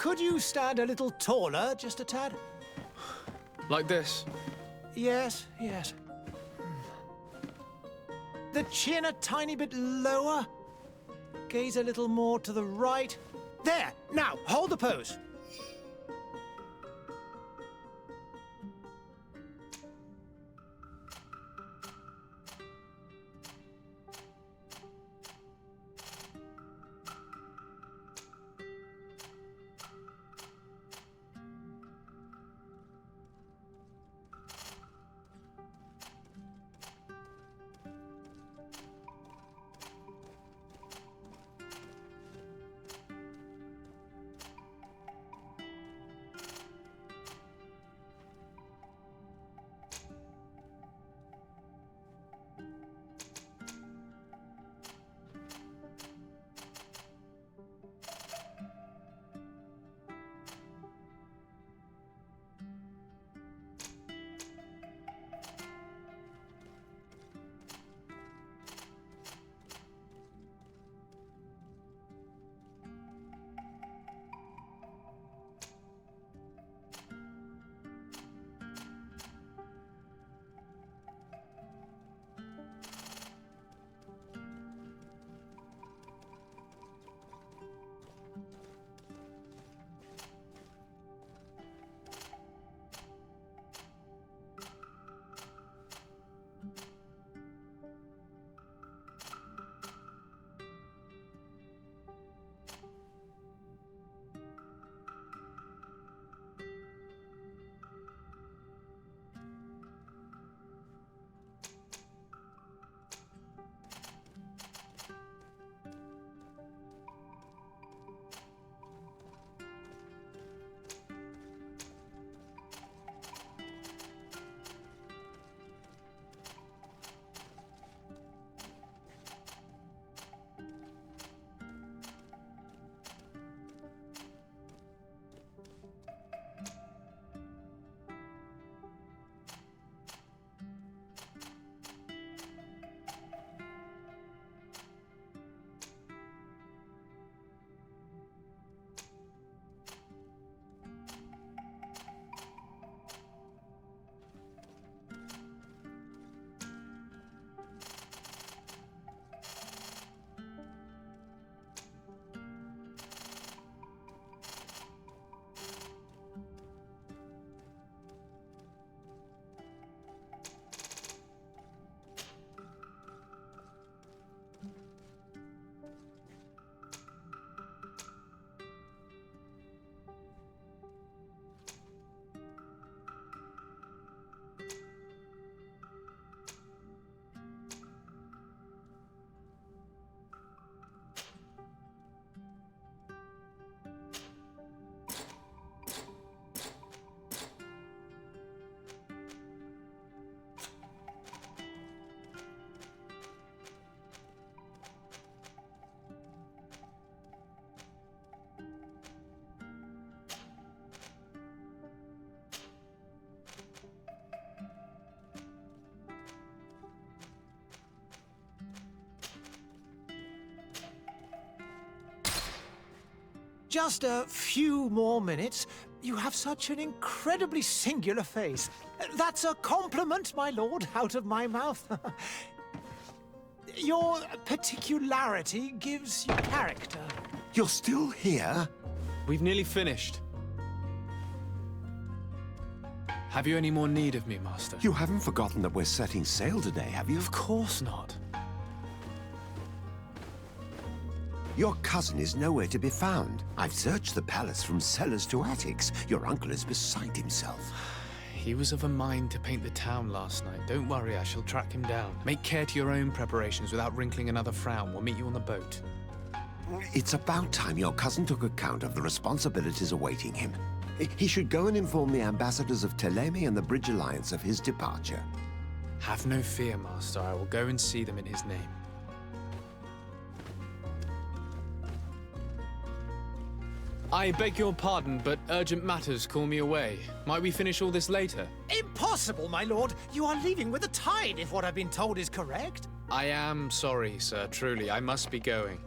Could you stand a little taller, just a tad? Like this? Yes, yes. The chin a tiny bit lower. Gaze a little more to the right. There! Now, hold the pose. Just a few more minutes. You have such an incredibly singular face. That's a compliment, my lord, out of my mouth. Your particularity gives you character. You're still here? We've nearly finished. Have you any more need of me, Master? You haven't forgotten that we're setting sail today, have you? Of course not. Your cousin is nowhere to be found. I've searched the palace from cellars to attics. Your uncle is beside himself. He was of a mind to paint the town last night. Don't worry, I shall track him down. Make care to your own preparations without wrinkling another frown. We'll meet you on the boat. It's about time your cousin took account of the responsibilities awaiting him. He should go and inform the ambassadors of Teleme and the Bridge Alliance of his departure. Have no fear, Master. I will go and see them in his name. I beg your pardon, but urgent matters call me away. Might we finish all this later? Impossible, my lord. You are leaving with the tide, if what I've been told is correct. I am sorry, sir. Truly, I must be going.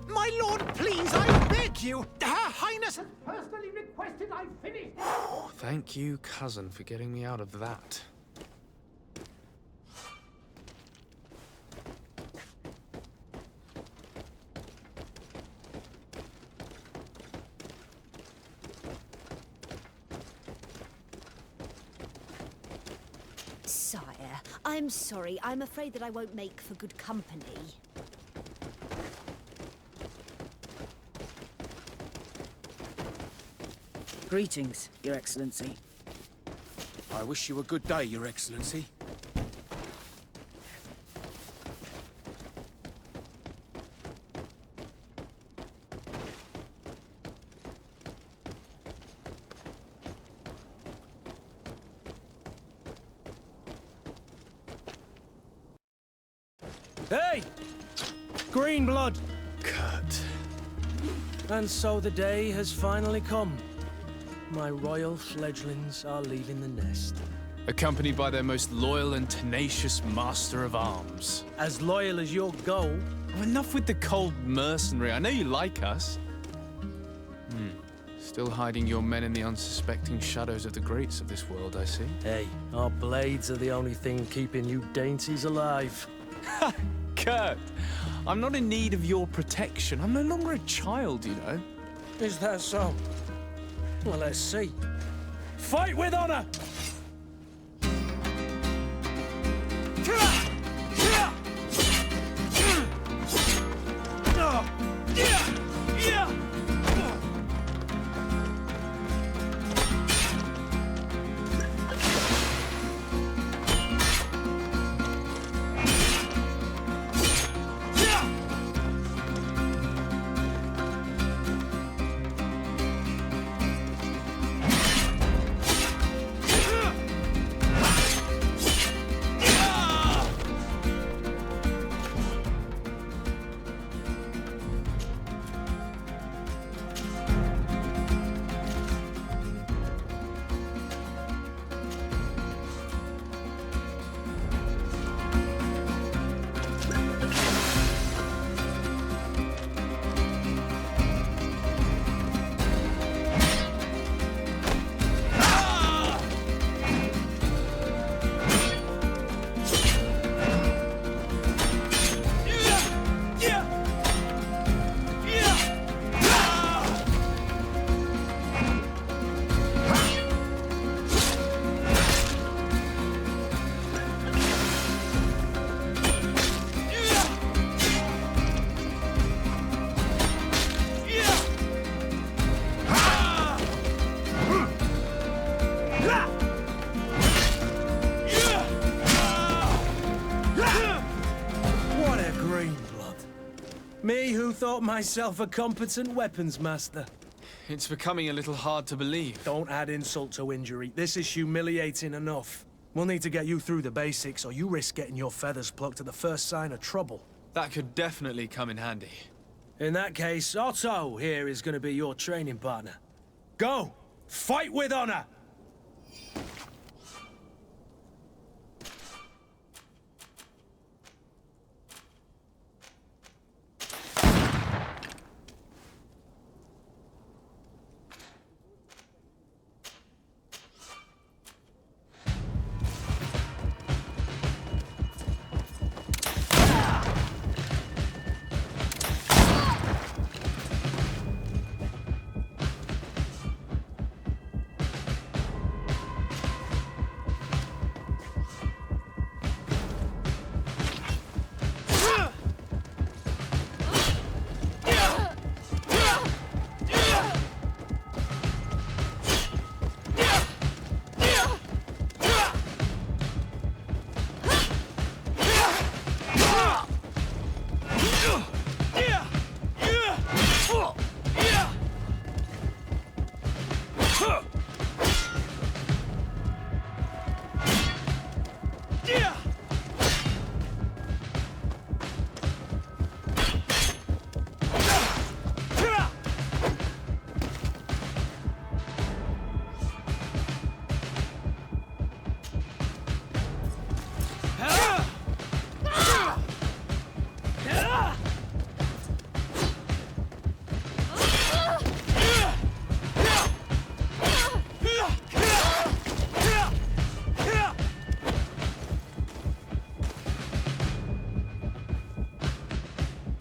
My lord, please, I beg you. Her Highness has personally requested I finish. Thank you, cousin, for getting me out of that. Sire, I'm sorry. I'm afraid that I won't make for good company. Greetings, Your Excellency. I wish you a good day, Your Excellency. Hey! Green blood! Kurt. And so the day has finally come. My royal fledglings are leaving the nest. Accompanied by their most loyal and tenacious master of arms. As loyal as your goal. Oh, enough with the cold mercenary. I know you like us. Still hiding your men in the unsuspecting shadows of the greats of this world, I see. Hey, our blades are the only thing keeping you dainties alive. Kurt, I'm not in need of your protection. I'm no longer a child, you know. Is that so? Well, let's see. Fight with honor! Me who thought myself a competent weapons master. It's becoming a little hard to believe. Don't add insult to injury. This is humiliating enough. We'll need to get you through the basics, or you risk getting your feathers plucked at the first sign of trouble. That could definitely come in handy. In that case, Otto here is going to be your training partner. Go! Fight with honor!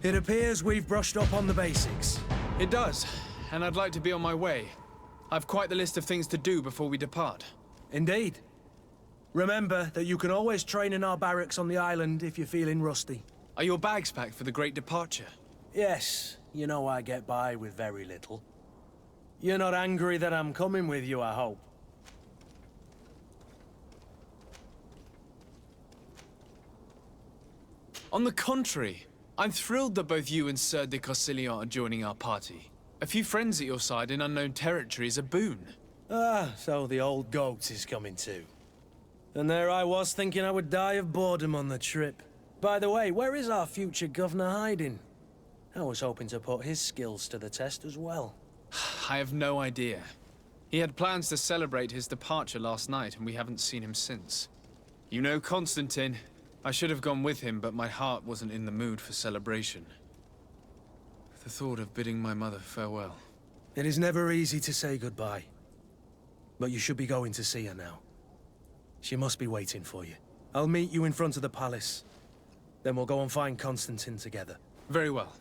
It appears we've brushed up on the basics. It does, and I'd like to be on my way. I've quite the list of things to do before we depart. Indeed. Remember that you can always train in our barracks on the island if you're feeling rusty. Are your bags packed for the great departure? Yes, you know I get by with very little. You're not angry that I'm coming with you, I hope. On the contrary, I'm thrilled that both you and Sir de Corsillon are joining our party. A few friends at your side in unknown territory is a boon. Ah, so the old goat is coming too. And there I was thinking I would die of boredom on the trip. By the way, where is our future governor hiding? I was hoping to put his skills to the test as well. I have no idea. He had plans to celebrate his departure last night, and we haven't seen him since. You know Constantine. I should have gone with him, but my heart wasn't in the mood for celebration. The thought of bidding my mother farewell. It is never easy to say goodbye. But you should be going to see her now. She must be waiting for you. I'll meet you in front of the palace. Then we'll go and find Constantine together. Very well.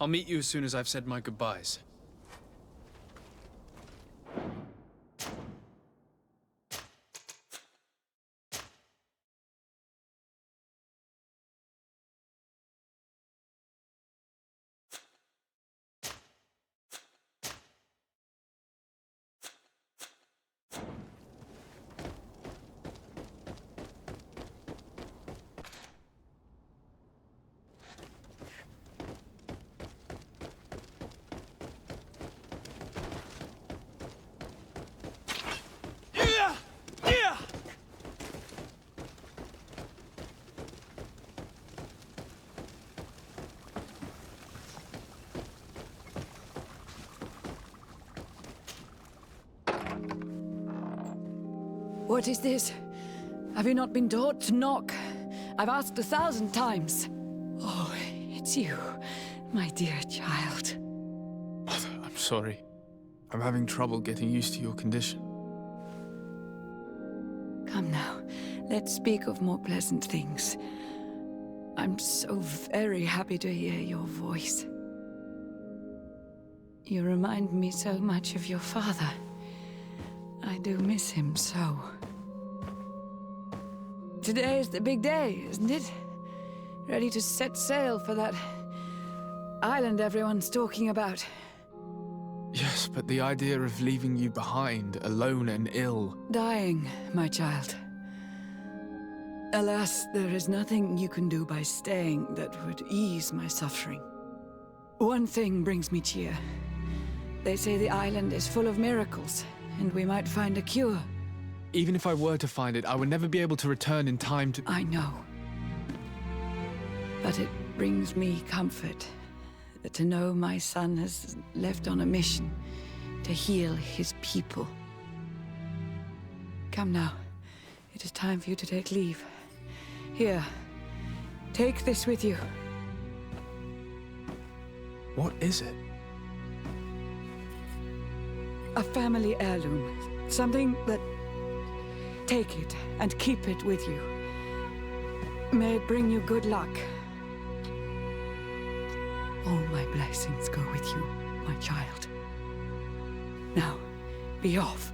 I'll meet you as soon as I've said my goodbyes. What is this? Have you not been taught to knock? I've asked 1,000 times. Oh, it's you, my dear child. Mother, I'm sorry. I'm having trouble getting used to your condition. Come now, let's speak of more pleasant things. I'm so very happy to hear your voice. You remind me so much of your father. I do miss him so. Today is the big day, isn't it? Ready to set sail for that island everyone's talking about. Yes, but the idea of leaving you behind, alone and ill... Dying, my child. Alas, there is nothing you can do by staying that would ease my suffering. One thing brings me cheer. They say the island is full of miracles, and we might find a cure. Even if I were to find it, I would never be able to return in time to... I know. But it brings me comfort to know my son has left on a mission to heal his people. Come now. It is time for you to take leave. Here, take this with you. What is it? A family heirloom. Something that... Take it and keep it with you. May it bring you good luck. All my blessings go with you, my child. Now, be off.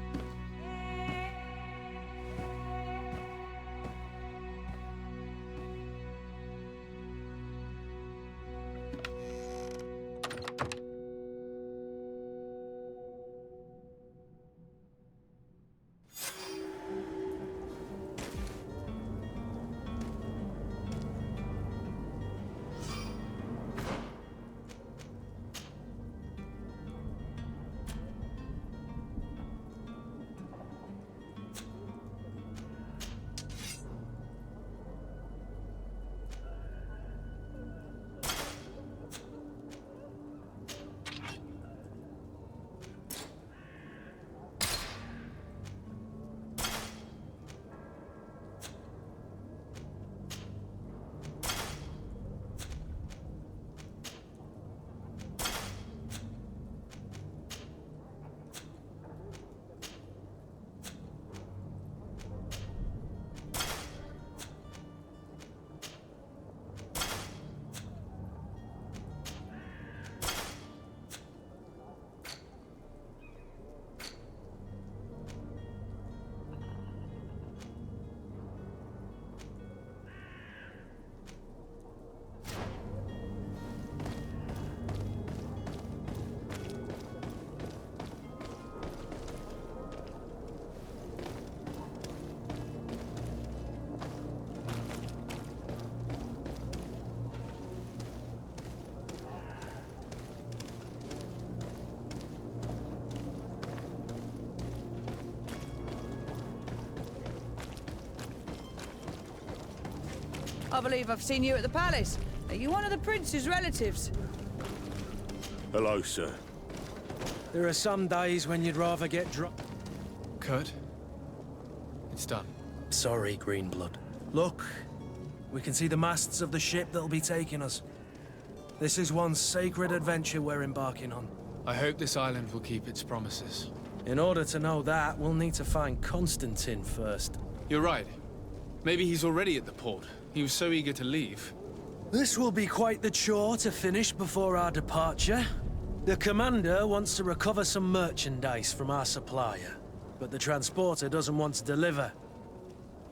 I believe I've seen you at the palace. Are you one of the prince's relatives? Hello, sir. There are some days when you'd rather get drunk. Kurt? It's done. Sorry, Greenblood. Look, we can see the masts of the ship that'll be taking us. This is one sacred adventure we're embarking on. I hope this island will keep its promises. In order to know that, we'll need to find Constantine first. You're right. Maybe he's already at the port. He was so eager to leave. This will be quite the chore to finish before our departure. The commander wants to recover some merchandise from our supplier, but the transporter doesn't want to deliver.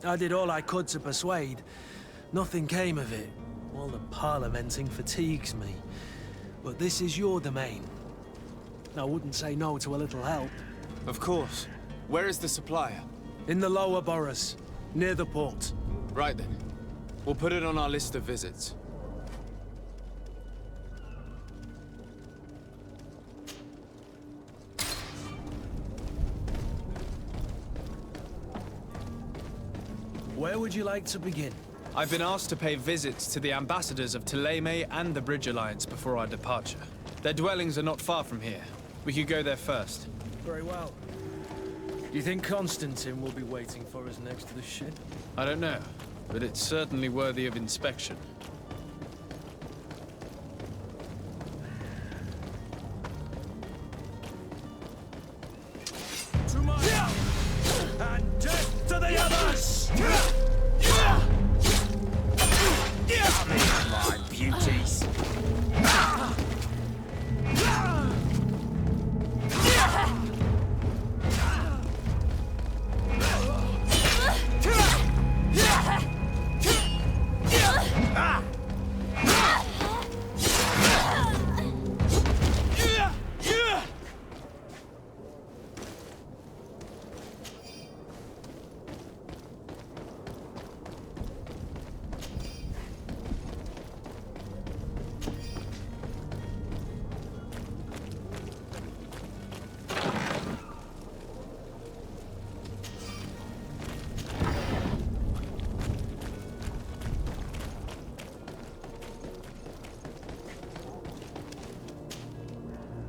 I did all I could to persuade. Nothing came of it. All the parliamenting fatigues me. But this is your domain. I wouldn't say no to a little help. Of course. Where is the supplier? In the lower boroughs, near the port. Right then. We'll put it on our list of visits. Where would you like to begin? I've been asked to pay visits to the ambassadors of Thélème and the Bridge Alliance before our departure. Their dwellings are not far from here. We could go there first. Very well. Do you think Constantine will be waiting for us next to the ship? I don't know, but it's certainly worthy of inspection. To my and death to the others! My beauties.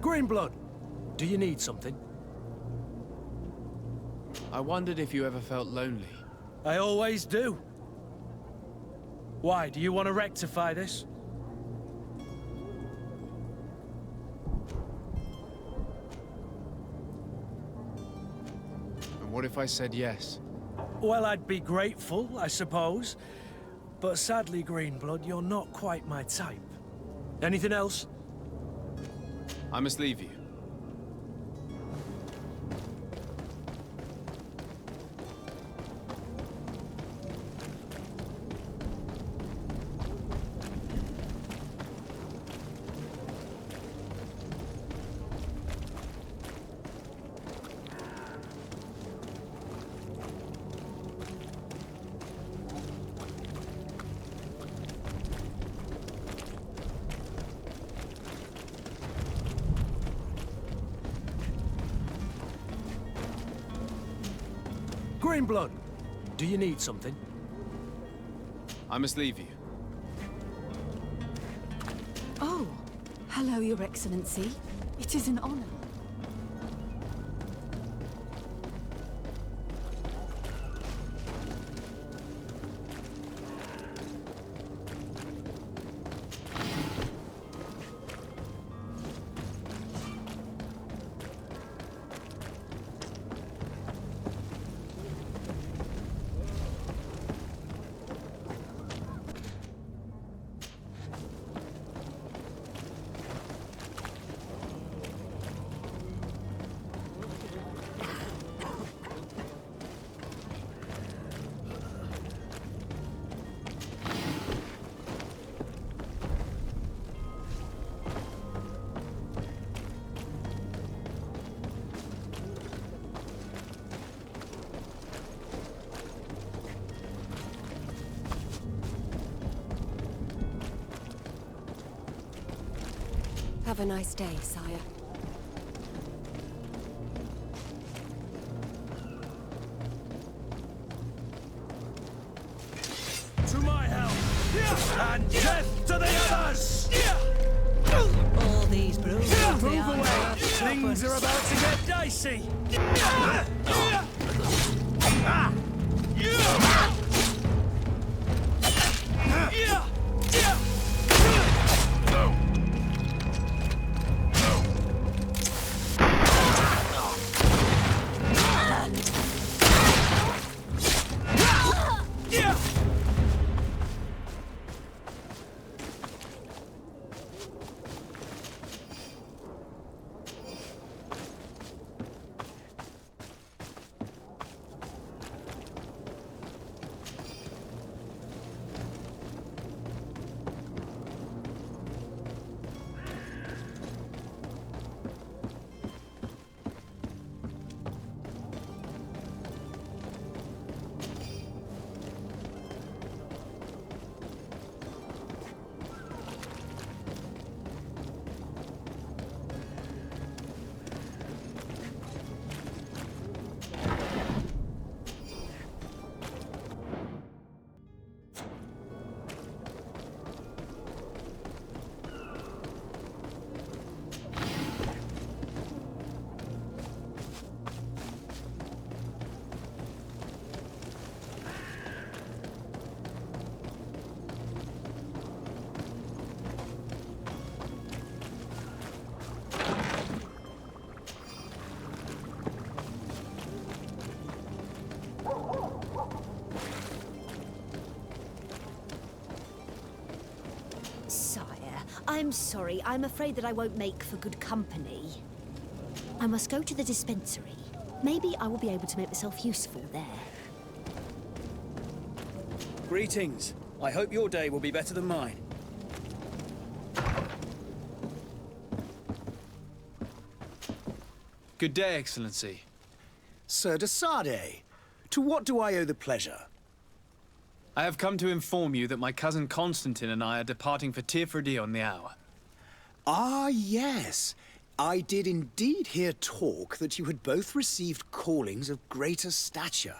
Greenblood, do you need something? I wondered if you ever felt lonely. I always do. Why, do you want to rectify this? And what if I said yes? Well, I'd be grateful, I suppose. But sadly, Greenblood, you're not quite my type. Anything else? I must leave you. Greenblood, do you need something? I must leave you. Oh, hello, Your Excellency. It is an honor. Have a nice day, sire. To my help! Things are about to get dicey. I'm sorry. I'm afraid that I won't make for good company. I must go to the dispensary. Maybe I will be able to make myself useful there. Greetings. I hope your day will be better than mine. Good day, Excellency. Sir de Sade, to what do I owe the pleasure? I have come to inform you that my cousin Constantine and I are departing for Tirfredi on the hour. Ah, yes. I did indeed hear talk that you had both received callings of greater stature.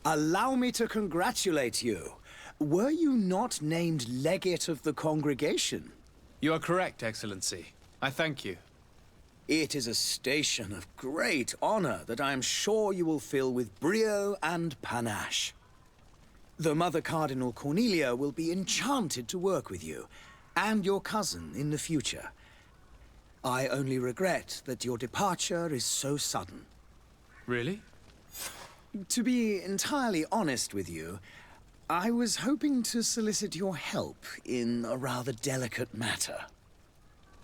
Allow me to congratulate you. Were you not named legate of the congregation? You are correct, Excellency. I thank you. It is a station of great honor that I am sure you will fill with brio and panache. The Mother Cardinal Cornelia will be enchanted to work with you, and your cousin in the future. I only regret that your departure is so sudden. Really? To be entirely honest with you, I was hoping to solicit your help in a rather delicate matter.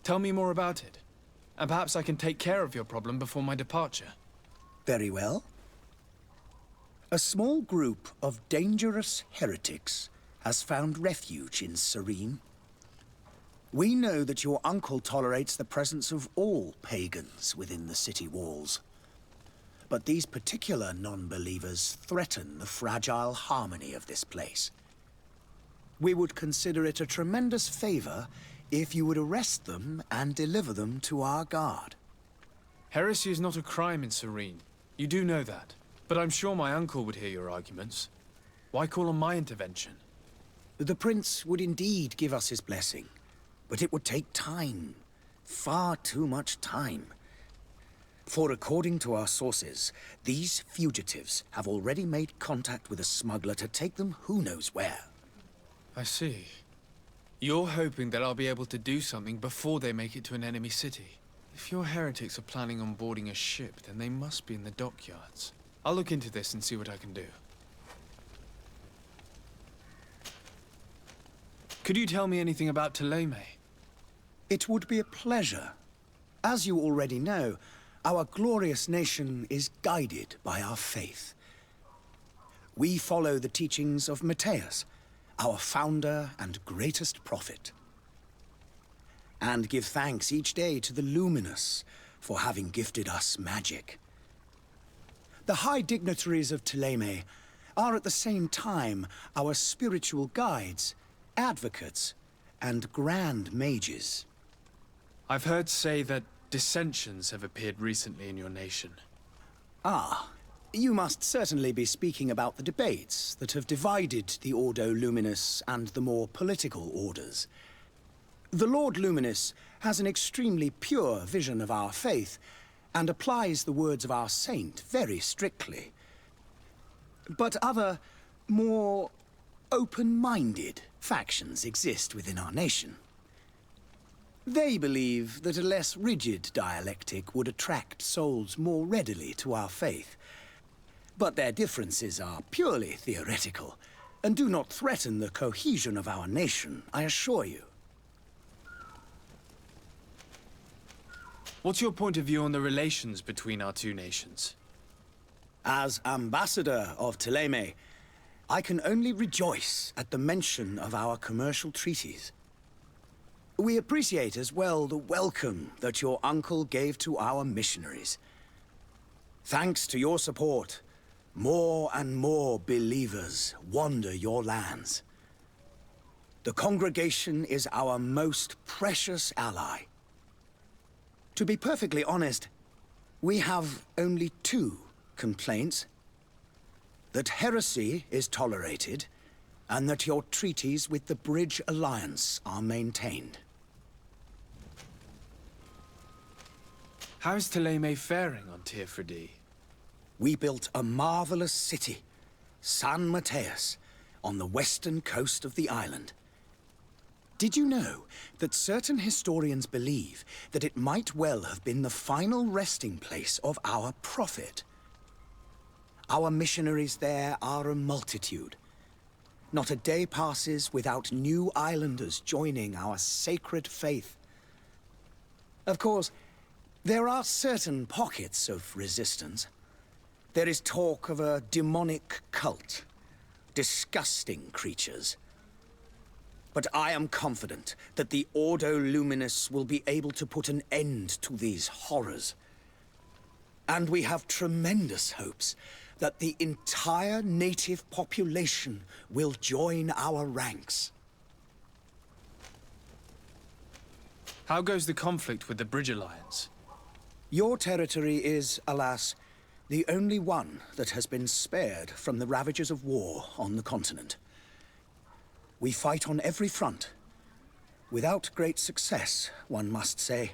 Tell me more about it, and perhaps I can take care of your problem before my departure. Very well. A small group of dangerous heretics has found refuge in Serene. We know that your uncle tolerates the presence of all pagans within the city walls. But these particular non-believers threaten the fragile harmony of this place. We would consider it a tremendous favor if you would arrest them and deliver them to our guard. Heresy is not a crime in Serene. You do know that. But I'm sure my uncle would hear your arguments. Why call on my intervention? The prince would indeed give us his blessing, but it would take time. Far too much time. For according to our sources, these fugitives have already made contact with a smuggler to take them who knows where. I see. You're hoping that I'll be able to do something before they make it to an enemy city. If your heretics are planning on boarding a ship, then they must be in the dockyards. I'll look into this and see what I can do. Could you tell me anything about Thélème? It would be a pleasure. As you already know, our glorious nation is guided by our faith. We follow the teachings of Matthias, our founder and greatest prophet, and give thanks each day to the Luminous for having gifted us magic. The high dignitaries of Thélème are at the same time our spiritual guides, advocates, and grand mages. I've heard say that dissensions have appeared recently in your nation. Ah, you must certainly be speaking about the debates that have divided the Ordo Luminous and the more political orders. The Lord Luminous has an extremely pure vision of our faith and applies the words of our saint very strictly. But other, more open-minded factions exist within our nation. They believe that a less rigid dialectic would attract souls more readily to our faith. But their differences are purely theoretical and do not threaten the cohesion of our nation, I assure you. What's your point of view on the relations between our two nations? As ambassador of Thélème, I can only rejoice at the mention of our commercial treaties. We appreciate as well the welcome that your uncle gave to our missionaries. Thanks to your support, more and more believers wander your lands. The congregation is our most precious ally. To be perfectly honest, we have only two complaints. That heresy is tolerated, and that your treaties with the Bridge Alliance are maintained. How is Thélème faring on Teofridi? We built a marvelous city, San Mateus, on the western coast of the island. Did you know that certain historians believe that it might well have been the final resting place of our prophet? Our missionaries there are a multitude. Not a day passes without new islanders joining our sacred faith. Of course, there are certain pockets of resistance. There is talk of a demonic cult, disgusting creatures. But I am confident that the Ordo Luminous will be able to put an end to these horrors. And we have tremendous hopes that the entire native population will join our ranks. How goes the conflict with the Bridge Alliance? Your territory is, alas, the only one that has been spared from the ravages of war on the continent. We fight on every front. Without great success, one must say.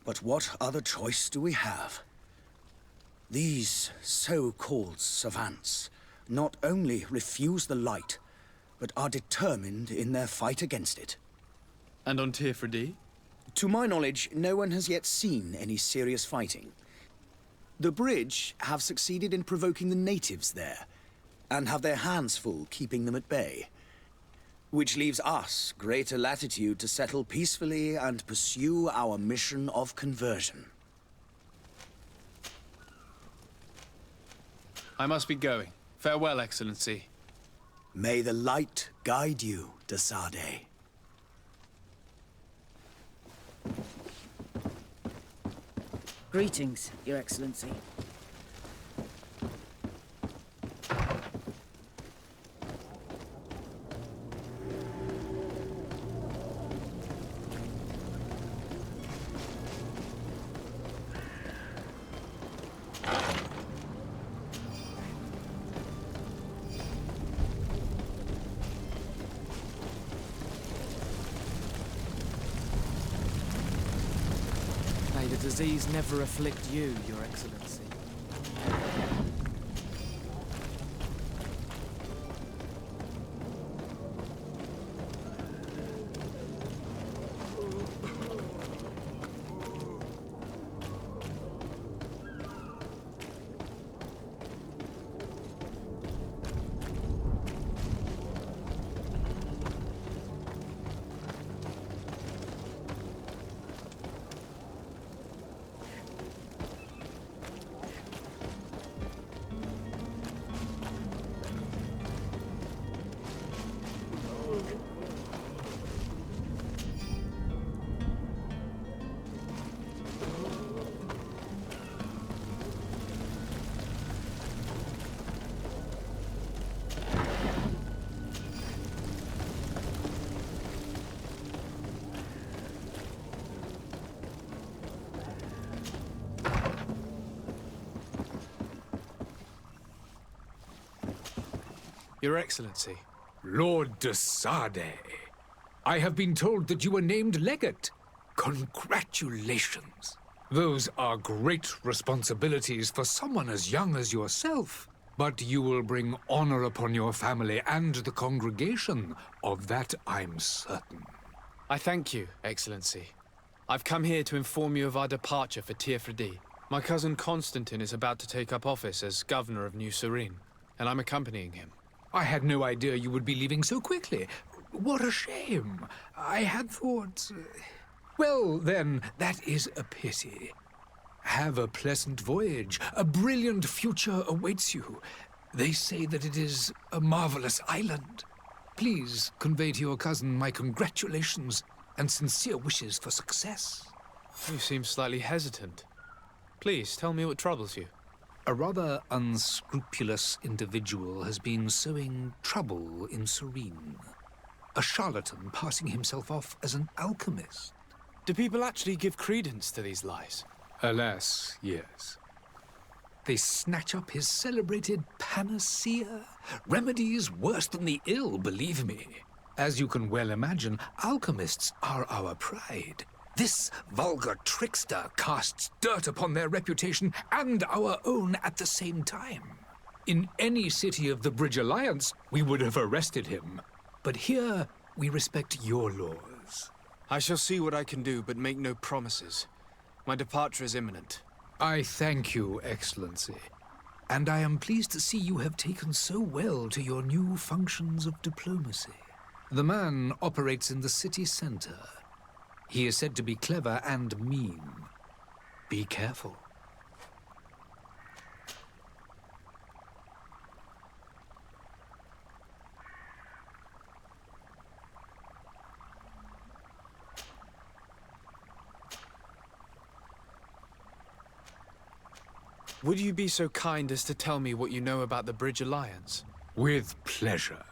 But what other choice do we have? These so-called savants not only refuse the light, but are determined in their fight against it. And on Teofridi? To my knowledge, no one has yet seen any serious fighting. The Bridge have succeeded in provoking the natives there, and have their hands full keeping them at bay. Which leaves us greater latitude to settle peacefully and pursue our mission of conversion. I must be going. Farewell, Excellency. May the light guide you, de Sade. Greetings, Your Excellency. May the disease never afflict you, Your Excellency. Your Excellency. Lord de Sade. I have been told that you were named legate. Congratulations. Those are great responsibilities for someone as young as yourself. But you will bring honor upon your family and the congregation. Of that, I'm certain. I thank you, Excellency. I've come here to inform you of our departure for Tirfredi. My cousin Constantine is about to take up office as governor of New Serene, and I'm accompanying him. I had no idea you would be leaving so quickly. What a shame. I had thought... Well, then, that is a pity. Have a pleasant voyage. A brilliant future awaits you. They say that it is a marvelous island. Please convey to your cousin my congratulations and sincere wishes for success. You seem slightly hesitant. Please, tell me what troubles you. A rather unscrupulous individual has been sowing trouble in Serene. A charlatan passing himself off as an alchemist. Do people actually give credence to these lies? Alas, yes. They snatch up his celebrated panacea. Remedies worse than the ill, believe me. As you can well imagine, alchemists are our pride. This vulgar trickster casts dirt upon their reputation and our own at the same time. In any city of the Bridge Alliance, we would have arrested him. But here, we respect your laws. I shall see what I can do, but make no promises. My departure is imminent. I thank you, Excellency. And I am pleased to see you have taken so well to your new functions of diplomacy. The man operates in the city center. He is said to be clever and mean. Be careful. Would you be so kind as to tell me what you know about the Bridge Alliance? With pleasure.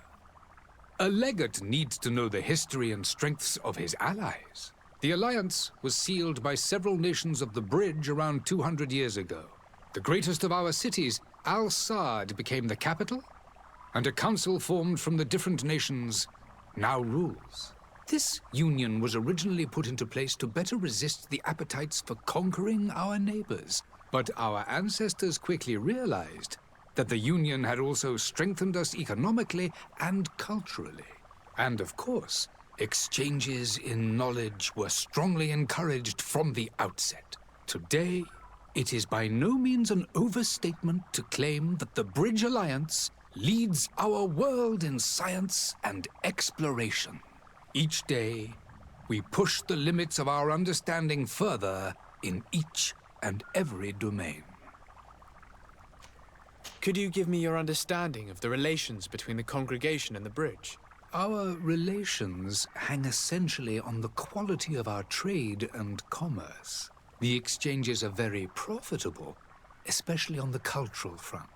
A legate needs to know the history and strengths of his allies. The alliance was sealed by several nations of the Bridge around 200 years ago. The greatest of our cities, Al-Saad, became the capital, and a council formed from the different nations now rules. This union was originally put into place to better resist the appetites for conquering our neighbors. But our ancestors quickly realized that the Union had also strengthened us economically and culturally. And of course, exchanges in knowledge were strongly encouraged from the outset. Today, it is by no means an overstatement to claim that the Bridge Alliance leads our world in science and exploration. Each day, we push the limits of our understanding further in each and every domain. Could you give me your understanding of the relations between the congregation and the Bridge? Our relations hang essentially on the quality of our trade and commerce. The exchanges are very profitable, especially on the cultural front.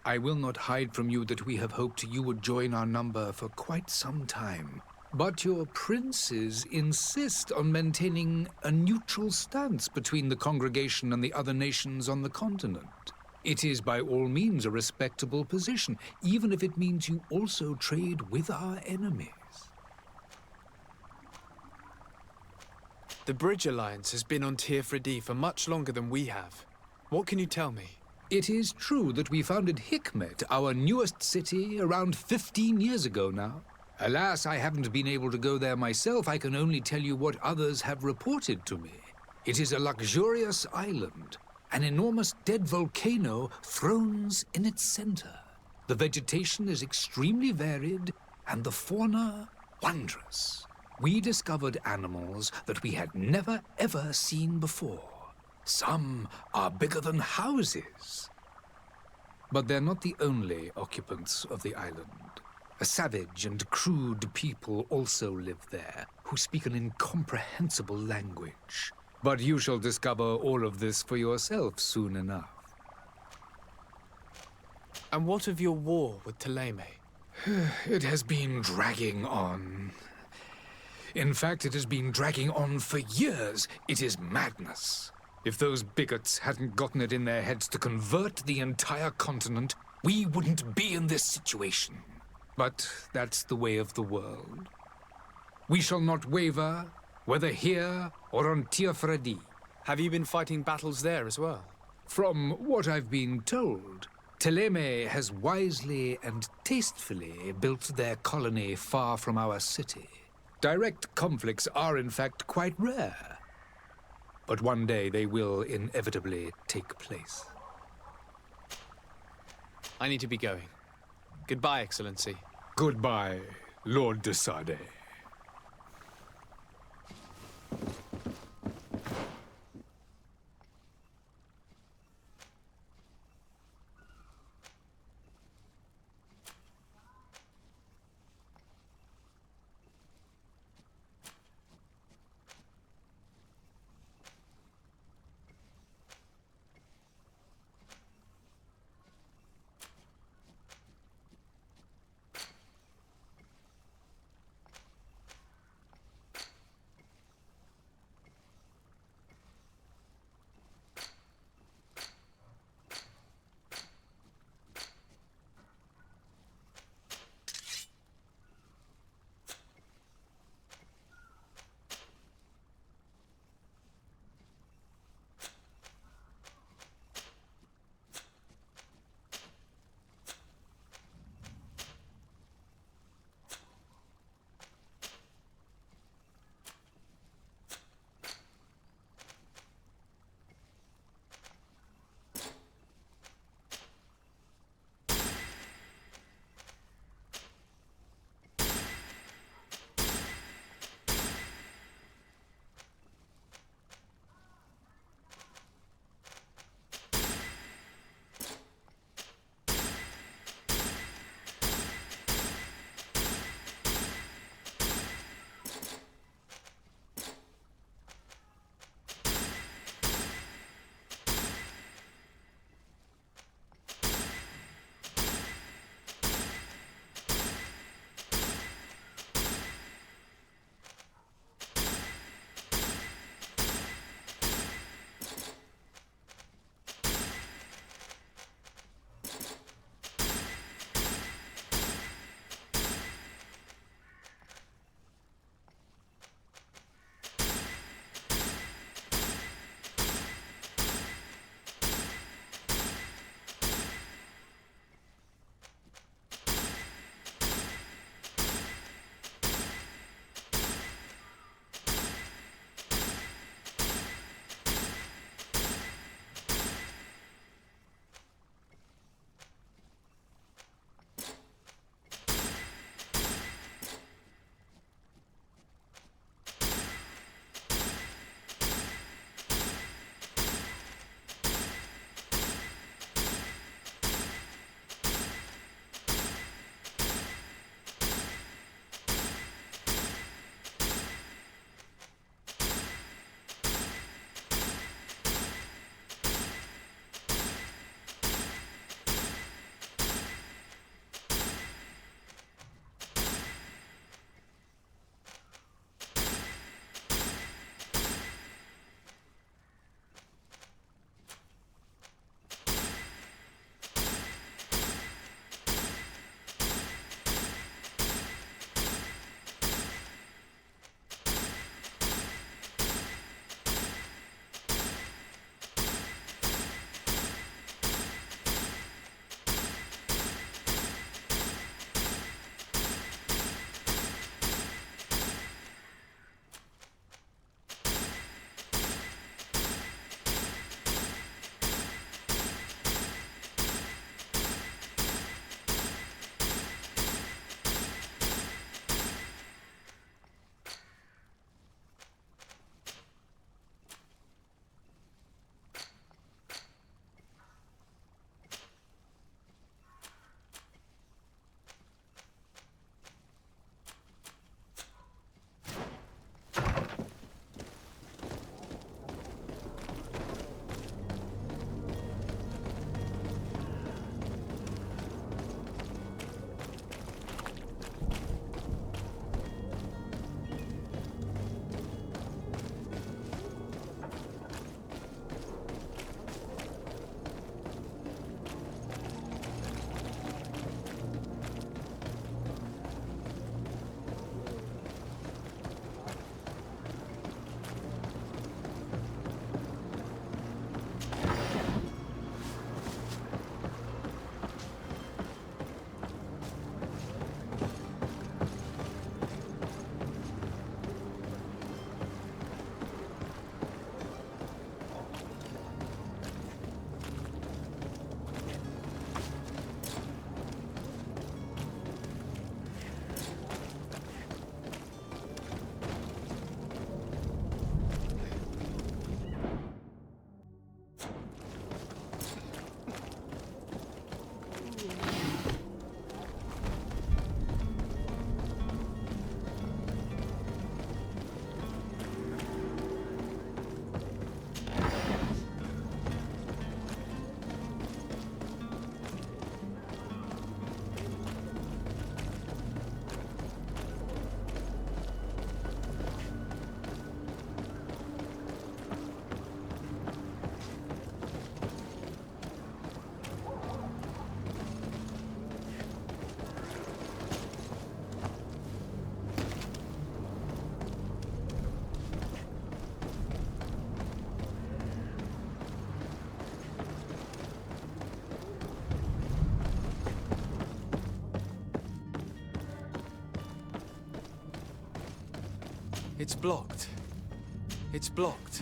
I will not hide from you that we have hoped you would join our number for quite some time. But your princes insist on maintaining a neutral stance between the congregation and the other nations on the continent. It is by all means a respectable position, even if it means you also trade with our enemies. The Bridge Alliance has been on Tirfredi for much longer than we have. What can you tell me? It is true that we founded Hikmet, our newest city, around 15 years ago now. Alas, I haven't been able to go there myself. I can only tell you what others have reported to me. It is a luxurious island. An enormous dead volcano thrones in its center. The vegetation is extremely varied, and the fauna wondrous. We discovered animals that we had never ever seen before. Some are bigger than houses. But they're not the only occupants of the island. A savage and crude people also live there, who speak an incomprehensible language. But you shall discover all of this for yourself soon enough. And what of your war with Thélème? It has been dragging on. In fact, it has been dragging on for years. It is madness. If those bigots hadn't gotten it in their heads to convert the entire continent, we wouldn't be in this situation. But that's the way of the world. We shall not waver, whether here or on Tir-Fredi. Have you been fighting battles there as well? From what I've been told, Thélème has wisely and tastefully built their colony far from our city. Direct conflicts are in fact quite rare. But one day they will inevitably take place. I need to be going. Goodbye, Excellency. Goodbye, Lord de Sade. It's blocked. It's blocked.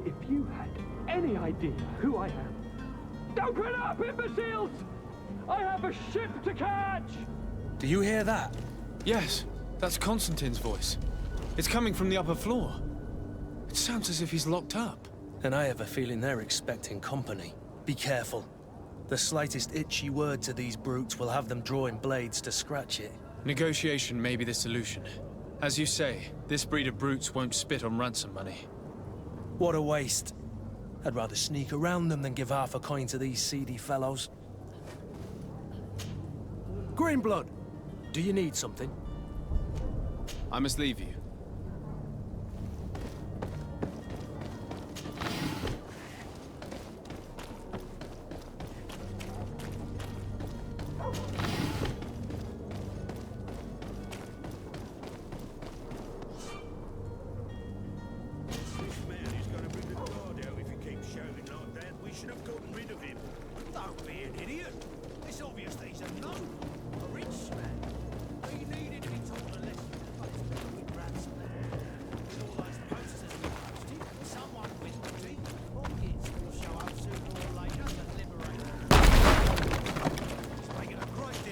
If you had any idea who I am... Open up, imbeciles! I have a ship to catch! Do you hear that? Yes, that's Constantine's voice. It's coming from the upper floor. It sounds as if he's locked up. And I have a feeling they're expecting company. Be careful. The slightest itchy word to these brutes will have them drawing blades to scratch it. Negotiation may be the solution. As you say, this breed of brutes won't spit on ransom money. What a waste. I'd rather sneak around them than give half a coin to these seedy fellows. Greenblood, do you need something? I must leave you.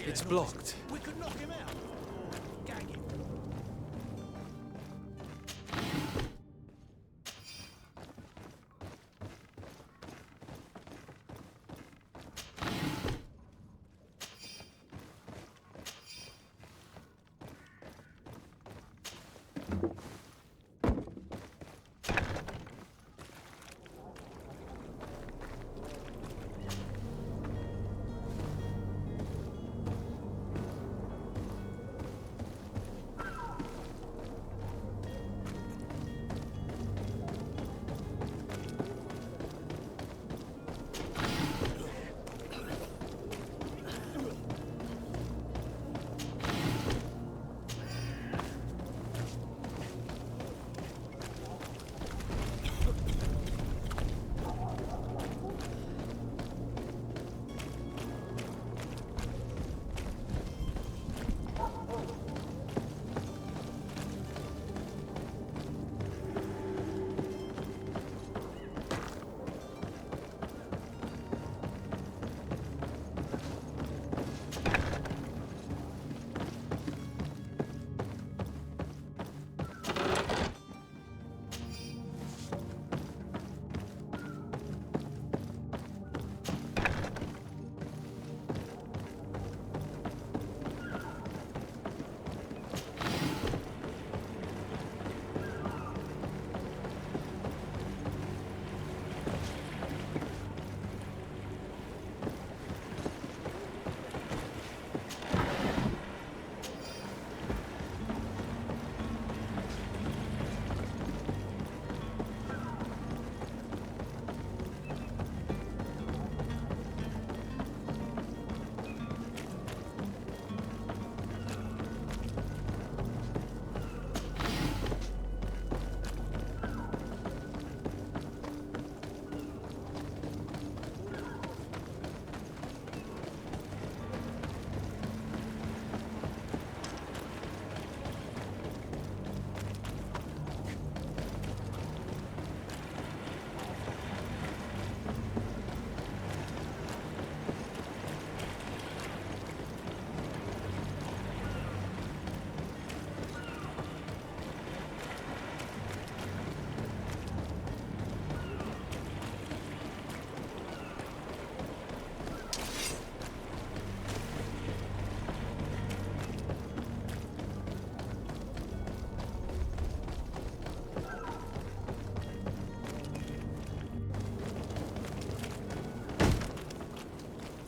It's blocked. We could knock him out. Or gag him.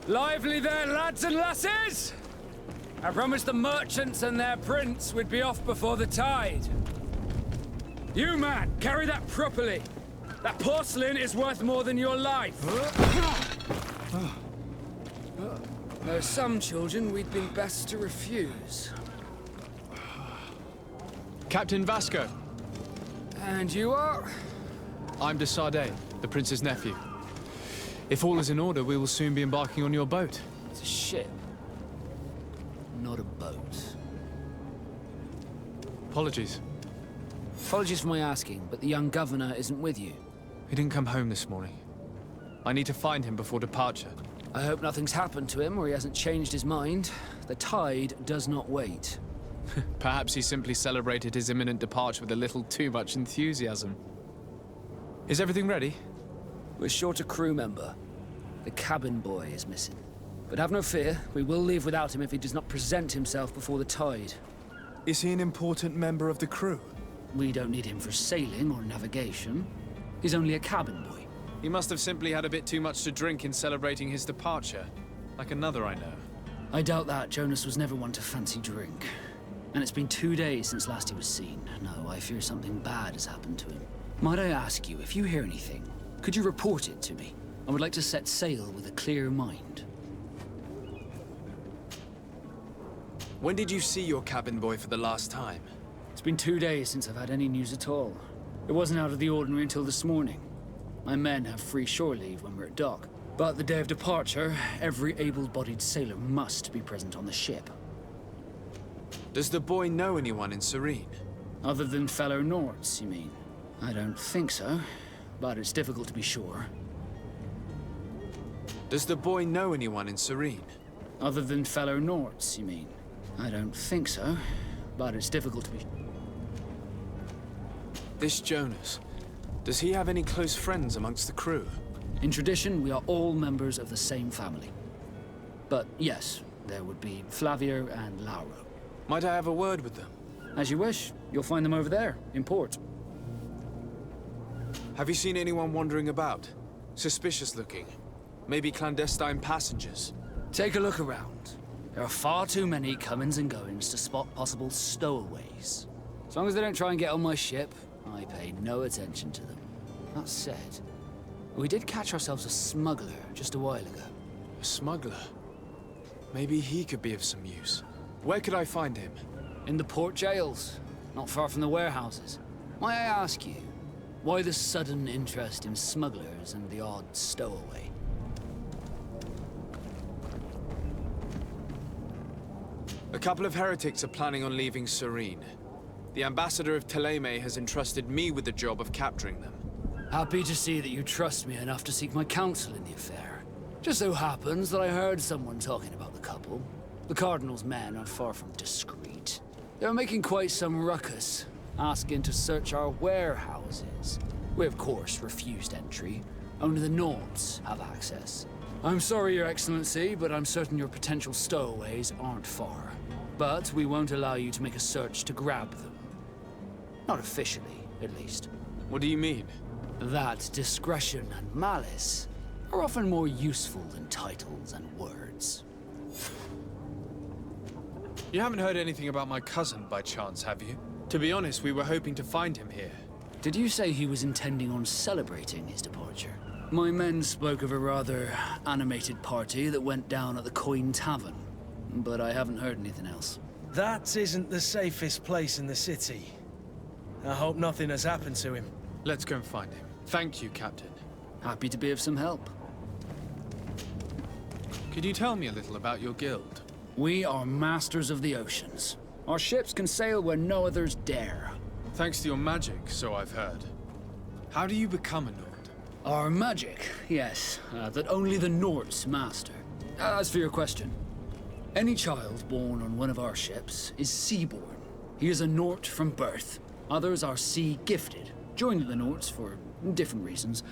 Lively there, lads and lasses! I promised the merchants and their prince we'd be off before the tide. You, man, carry that properly. That porcelain is worth more than your life. There are some children we'd been best to refuse. Captain Vasco. And you are? I'm de Sardet, the prince's nephew. If all is in order, we will soon be embarking on your boat. It's a ship. Not a boat. Apologies. Apologies for my asking, but the young governor isn't with you. He didn't come home this morning. I need to find him before departure. I hope nothing's happened to him or he hasn't changed his mind. The tide does not wait. Perhaps he simply celebrated his imminent departure with a little too much enthusiasm. Is everything ready? We're short a crew member. The cabin boy is missing. But have no fear, we will leave without him if he does not present himself before the tide. Is he an important member of the crew? We don't need him for sailing or navigation. He's only a cabin boy. He must have simply had a bit too much to drink in celebrating his departure. Like another I know. I doubt that. Jonas was never one to fancy drink. And it's been 2 days since last he was seen. No, I fear something bad has happened to him. Might I ask you, if you hear anything, could you report it to me? I would like to set sail with a clear mind. When did you see your cabin boy for the last time? It's been 2 days since I've had any news at all. It wasn't out of the ordinary until this morning. My men have free shore leave when we're at dock. But the day of departure, every able-bodied sailor must be present on the ship. Does the boy know anyone in Serene? Other than fellow Nords, you mean? I don't think so, but it's difficult to be sure. Does the boy know anyone in Serene? Other than fellow Nords, you mean? I don't think so, but it's difficult to be... This Jonas, does he have any close friends amongst the crew? In tradition, we are all members of the same family. But yes, there would be Flavio and Lauro. Might I have a word with them? As you wish. You'll find them over there, in port. Have you seen anyone wandering about? Suspicious looking. Maybe clandestine passengers? Take a look around. There are far too many comings and goings to spot possible stowaways. As long as they don't try and get on my ship, I pay no attention to them. That said, we did catch ourselves a smuggler just a while ago. A smuggler? Maybe he could be of some use. Where could I find him? In the port jails, not far from the warehouses. May I ask you, why the sudden interest in smugglers and the odd stowaway? A couple of heretics are planning on leaving Serene. The ambassador of Thélème has entrusted me with the job of capturing them. Happy to see that you trust me enough to seek my counsel in the affair. Just so happens that I heard someone talking about the couple. The Cardinal's men are far from discreet. They're making quite some ruckus, asking to search our warehouses. We, of course, refused entry. Only the Nords have access. I'm sorry, Your Excellency, but I'm certain your potential stowaways aren't far. But we won't allow you to make a search to grab them. Not officially, at least. What do you mean? That discretion and malice are often more useful than titles and words. You haven't heard anything about my cousin, by chance, have you? To be honest, we were hoping to find him here. Did you say he was intending on celebrating his departure? My men spoke of a rather animated party that went down at the Coin Tavern, but I haven't heard anything else. That isn't the safest place in the city. I hope nothing has happened to him. Let's go and find him. Thank you, Captain. Happy to be of some help. Could you tell me a little about your guild? We are masters of the oceans. Our ships can sail where no others dare. Thanks to your magic, so I've heard. How do you become a Nord? Our magic, yes, that only the Nords master. As for your question, any child born on one of our ships is seaborn. He is a Nord from birth. Others are sea-gifted, joining the Nords for different reasons,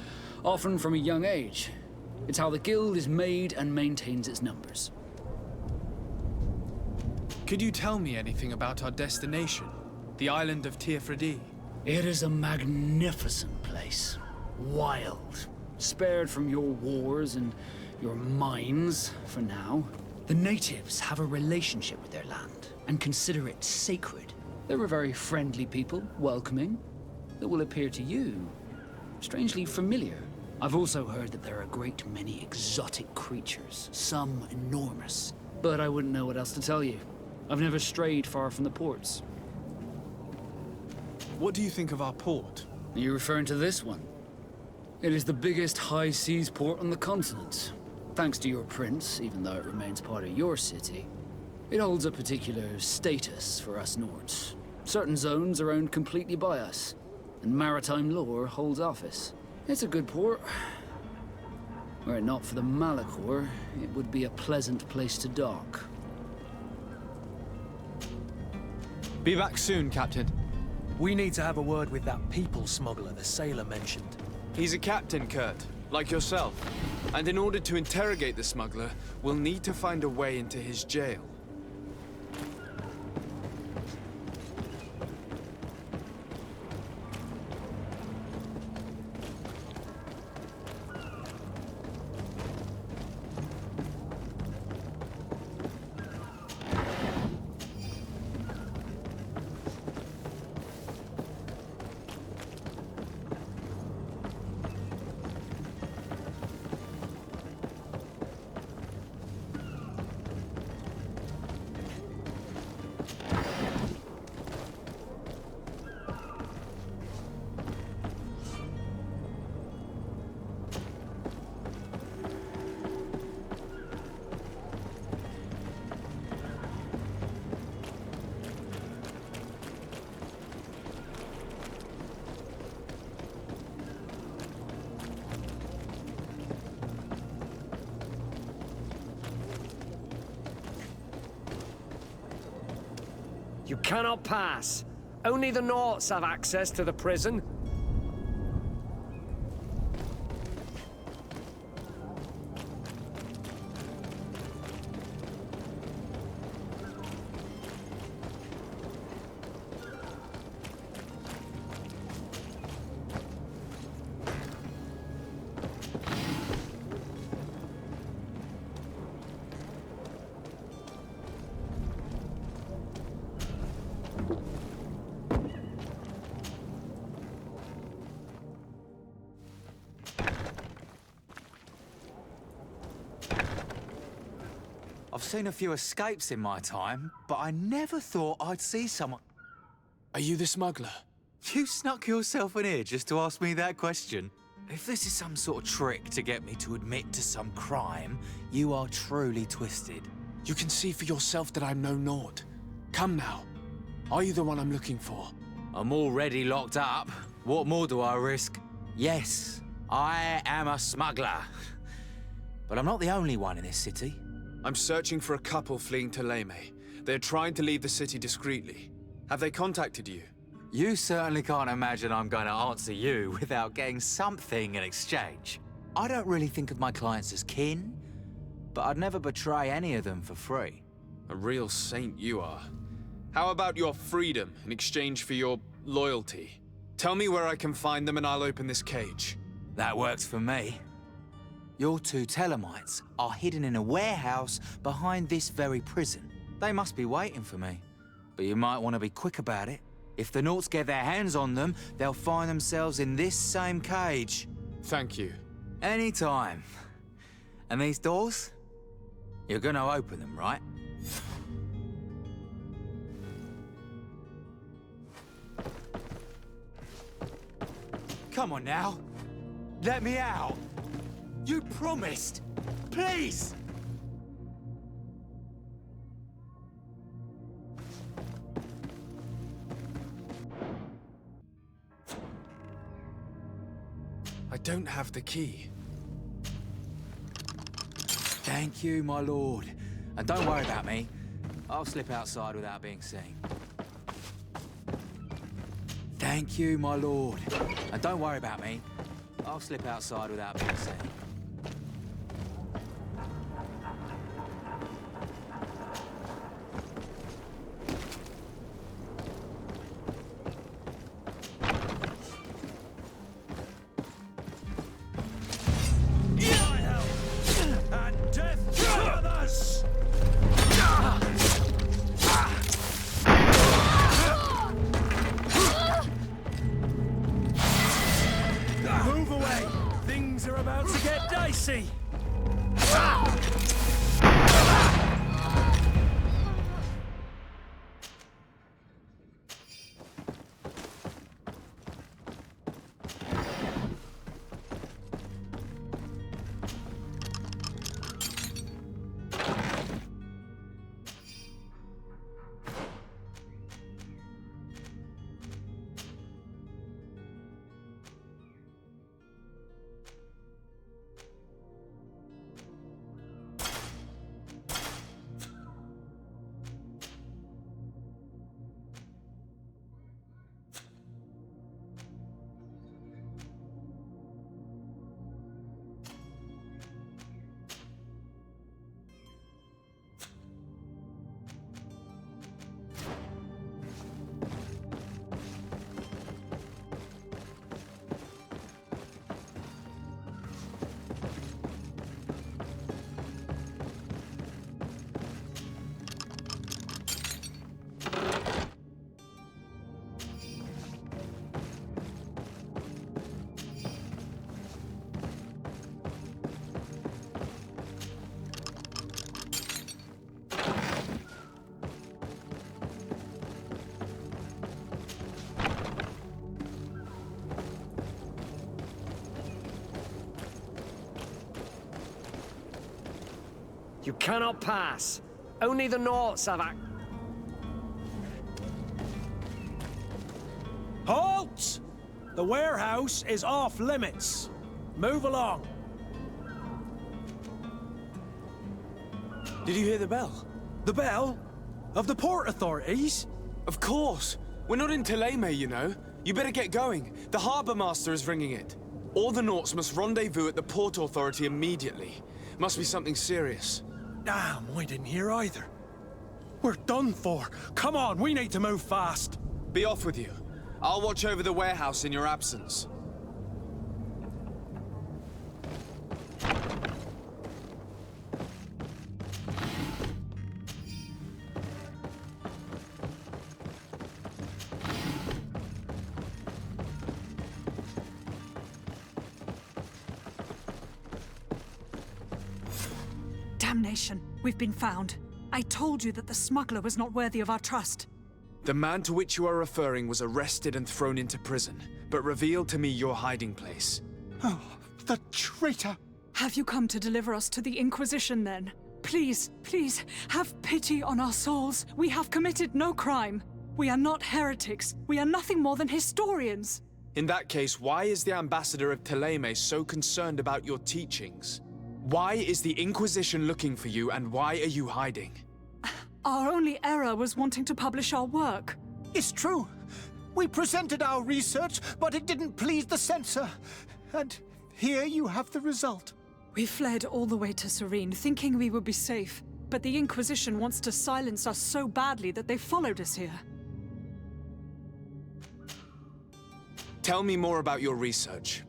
often from a young age. It's how the guild is made and maintains its numbers. Could you tell me anything about our destination? The island of Tiefredi? It is a magnificent place. Wild. Spared from your wars and your mines, for now. The natives have a relationship with their land and consider it sacred. They're a very friendly people, welcoming, that will appear to you strangely familiar. I've also heard that there are a great many exotic creatures, some enormous. But I wouldn't know what else to tell you. I've never strayed far from the ports. What do you think of our port? Are you referring to this one? It is the biggest high seas port on the continent. Thanks to your prince, even though it remains part of your city. It holds a particular status for us Nords. Certain zones are owned completely by us, and maritime law holds office. It's a good port. Were it not for the Malachor, it would be a pleasant place to dock. Be back soon, Captain. We need to have a word with that people smuggler the sailor mentioned. He's a captain, Kurt, like yourself. And in order to interrogate the smuggler, we'll need to find a way into his jail. You cannot pass. Only the Norts have access to the prison. I've seen a few escapes in my time, but I never thought I'd see someone... Are you the smuggler? You snuck yourself in here just to ask me that question? If this is some sort of trick to get me to admit to some crime, you are truly twisted. You can see for yourself that I'm no Nord. Come now. Are you the one I'm looking for? I'm already locked up. What more do I risk? Yes, I am a smuggler. But I'm not the only one in this city. I'm searching for a couple fleeing to Leme. They're trying to leave the city discreetly. Have they contacted you? You certainly can't imagine I'm going to answer you without getting something in exchange. I don't really think of my clients as kin, but I'd never betray any of them for free. A real saint you are. How about your freedom in exchange for your loyalty? Tell me where I can find them and I'll open this cage. That works for me. Your two Telemites are hidden in a warehouse behind this very prison. They must be waiting for me. But you might want to be quick about it. If the Norts get their hands on them, they'll find themselves in this same cage. Thank you. Anytime. And these doors? You're gonna open them, right? Come on now. Let me out. You promised. Please. I don't have the key. Thank you, my lord. And don't worry about me. I'll slip outside without being seen. Thank you, my lord. And don't worry about me. I'll slip outside without being seen. Things are about to get dicey. You cannot pass. Only the Norts have Halt! The warehouse is off limits. Move along. Did you hear the bell? The bell? Of the port authorities? Of course. We're not in Thélème, you know. You better get going. The harbour master is ringing it. All the Norts must rendezvous at the port authority immediately. Must be something serious. Damn, I didn't hear either. We're done for. Come on, we need to move fast. Be off with you. I'll watch over the warehouse in your absence. Damnation! We've been found. I told you that the smuggler was not worthy of our trust. The man to which you are referring was arrested and thrown into prison, but revealed to me your hiding place. Oh, the traitor! Have you come to deliver us to the Inquisition, then? Please, please, have pity on our souls. We have committed no crime. We are not heretics. We are nothing more than historians. In that case, why is the ambassador of Thélème so concerned about your teachings? Why is the Inquisition looking for you, and why are you hiding? Our only error was wanting to publish our work. It's true. We presented our research, but it didn't please the censor. And here you have the result. We fled all the way to Serene, thinking we would be safe. But the Inquisition wants to silence us so badly that they followed us here. Tell me more about your research.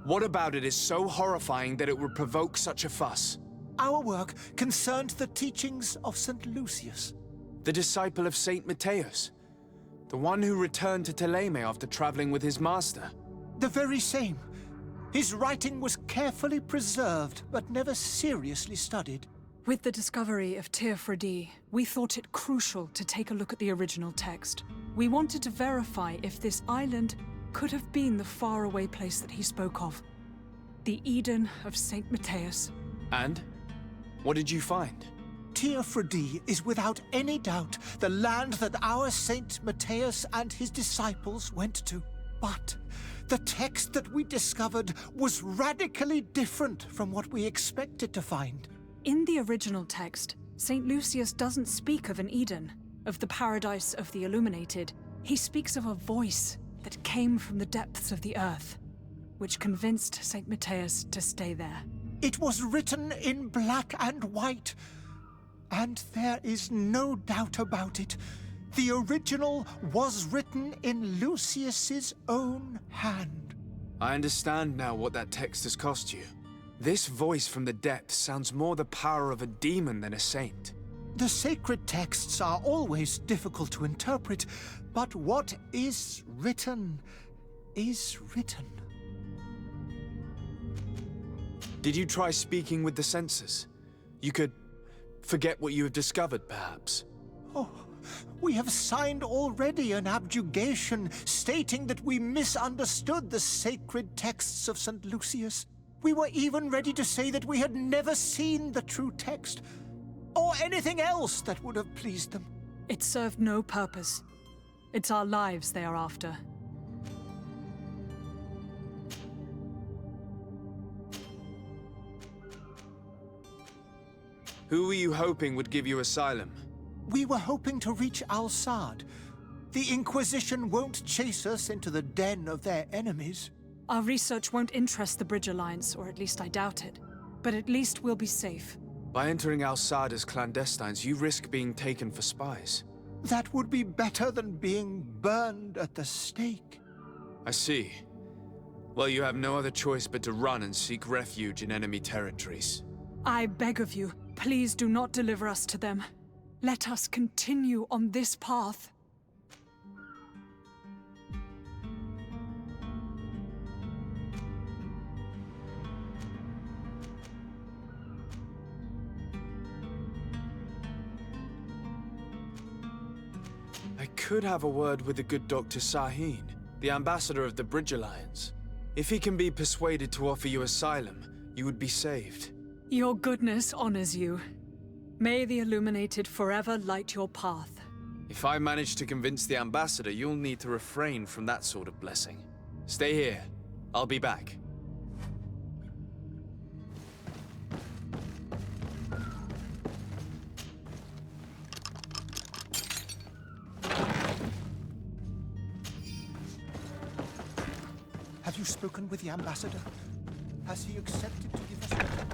What about it is so horrifying that it would provoke such a fuss? Our work concerned the teachings of St. Lucius. The disciple of St. Matthias? The one who returned to Thélème after traveling with his master? The very same. His writing was carefully preserved, but never seriously studied. With the discovery of Teofredi, we thought it crucial to take a look at the original text. We wanted to verify if this island could have been the faraway place that he spoke of. The Eden of St. Matthias. And? What did you find? Teofredi is without any doubt the land that our Saint Matthias and his disciples went to. But the text that we discovered was radically different from what we expected to find. In the original text, St. Lucius doesn't speak of an Eden, of the paradise of the illuminated. He speaks of a voice that came from the depths of the earth, which convinced St. Matthias to stay there. It was written in black and white, and there is no doubt about it. The original was written in Lucius's own hand. I understand now what that text has cost you. This voice from the depths sounds more the power of a demon than a saint. The sacred texts are always difficult to interpret, but what is written is written. Did you try speaking with the censors? You could forget what you have discovered, perhaps. Oh, we have signed already an abjugation stating that we misunderstood the sacred texts of St. Lucius. We were even ready to say that we had never seen the true text, or anything else that would have pleased them. It served no purpose. It's our lives they are after. Who were you hoping would give you asylum? We were hoping to reach Al-Sad. The Inquisition won't chase us into the den of their enemies. Our research won't interest the Bridge Alliance, or at least I doubt it. But at least we'll be safe. By entering Al-Sad as clandestines, you risk being taken for spies. That would be better than being burned at the stake. I see. Well, you have no other choice but to run and seek refuge in enemy territories. I beg of you, please do not deliver us to them. Let us continue on this path. I could have a word with the good Dr. Sahin, the ambassador of the Bridge Alliance. If he can be persuaded to offer you asylum, you would be saved. Your goodness honors you. May the Illuminated forever light your path. If I manage to convince the ambassador, you'll need to refrain from that sort of blessing. Stay here. I'll be back. Have you spoken with the ambassador? Has he accepted to give us protection?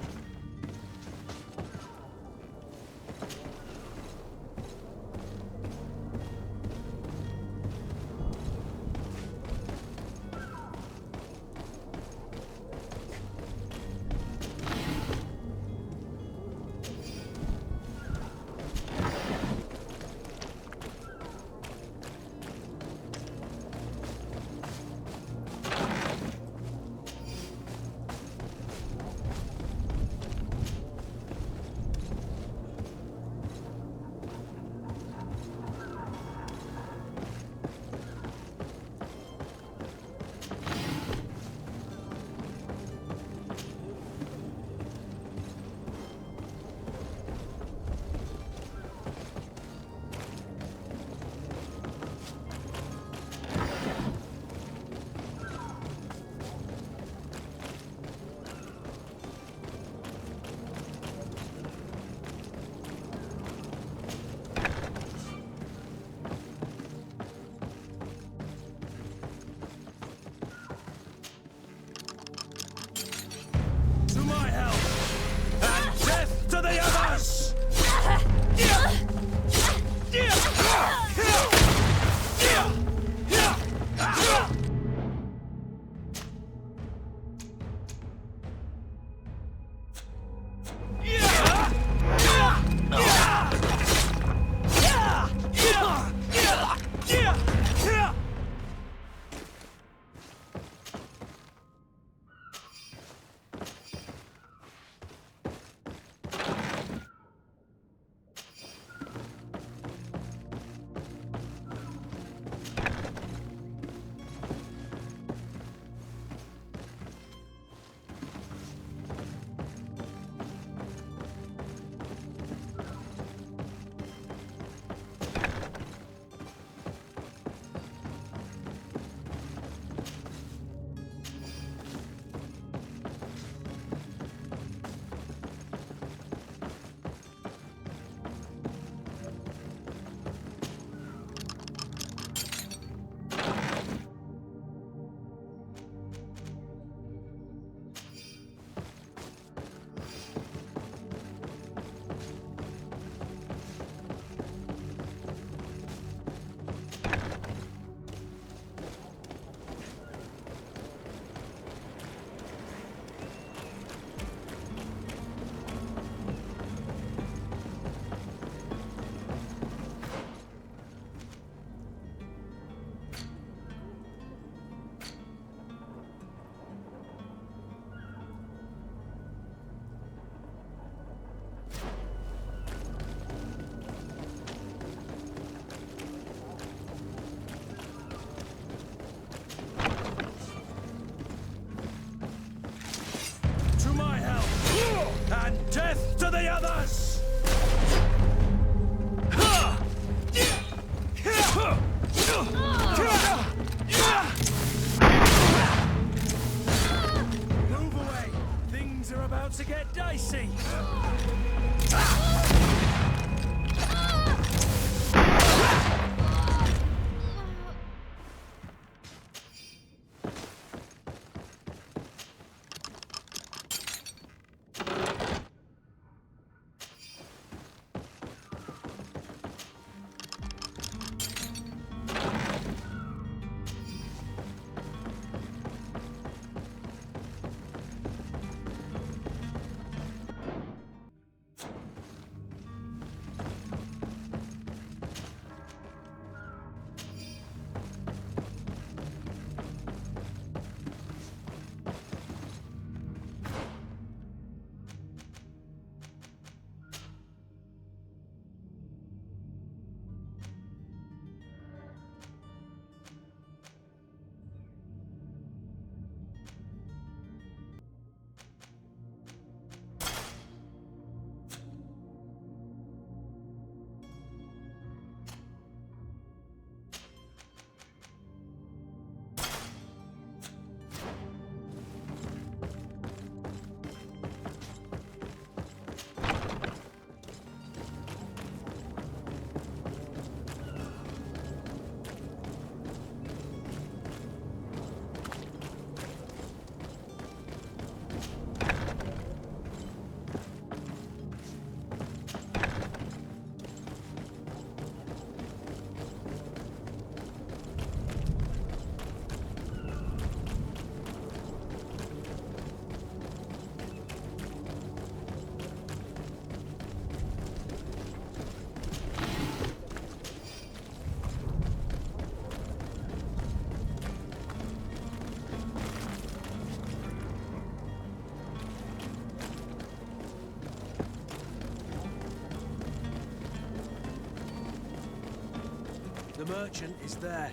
The merchant is there.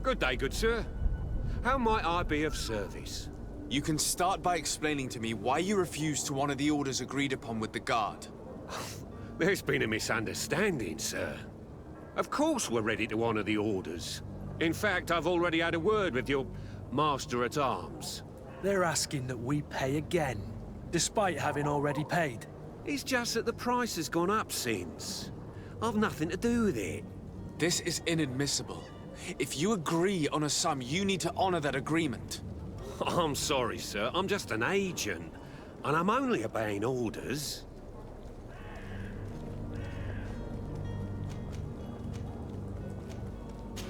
Good day, good sir. How might I be of service? You can start by explaining to me why you refused to honor the orders agreed upon with the guard. There's been a misunderstanding, sir. Of course we're ready to honor the orders. In fact, I've already had a word with your master-at-arms. They're asking that we pay again, despite having already paid. It's just that the price has gone up since. I've nothing to do with it. This is inadmissible. If you agree on a sum, you need to honor that agreement. I'm sorry, sir. I'm just an agent. And I'm only obeying orders.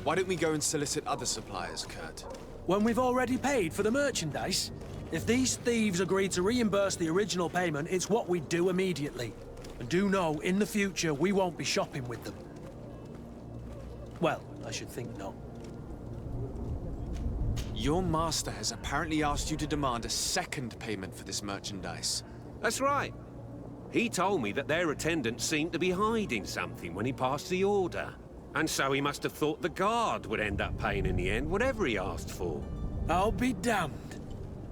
Why don't we go and solicit other suppliers, Kurt? When we've already paid for the merchandise? If these thieves agree to reimburse the original payment, it's what we do immediately. And do know, in the future, we won't be shopping with them. Well, I should think not. Your master has apparently asked you to demand a second payment for this merchandise. That's right. He told me that their attendant seemed to be hiding something when he passed the order. And so he must have thought the guard would end up paying in the end, whatever he asked for. I'll be damned.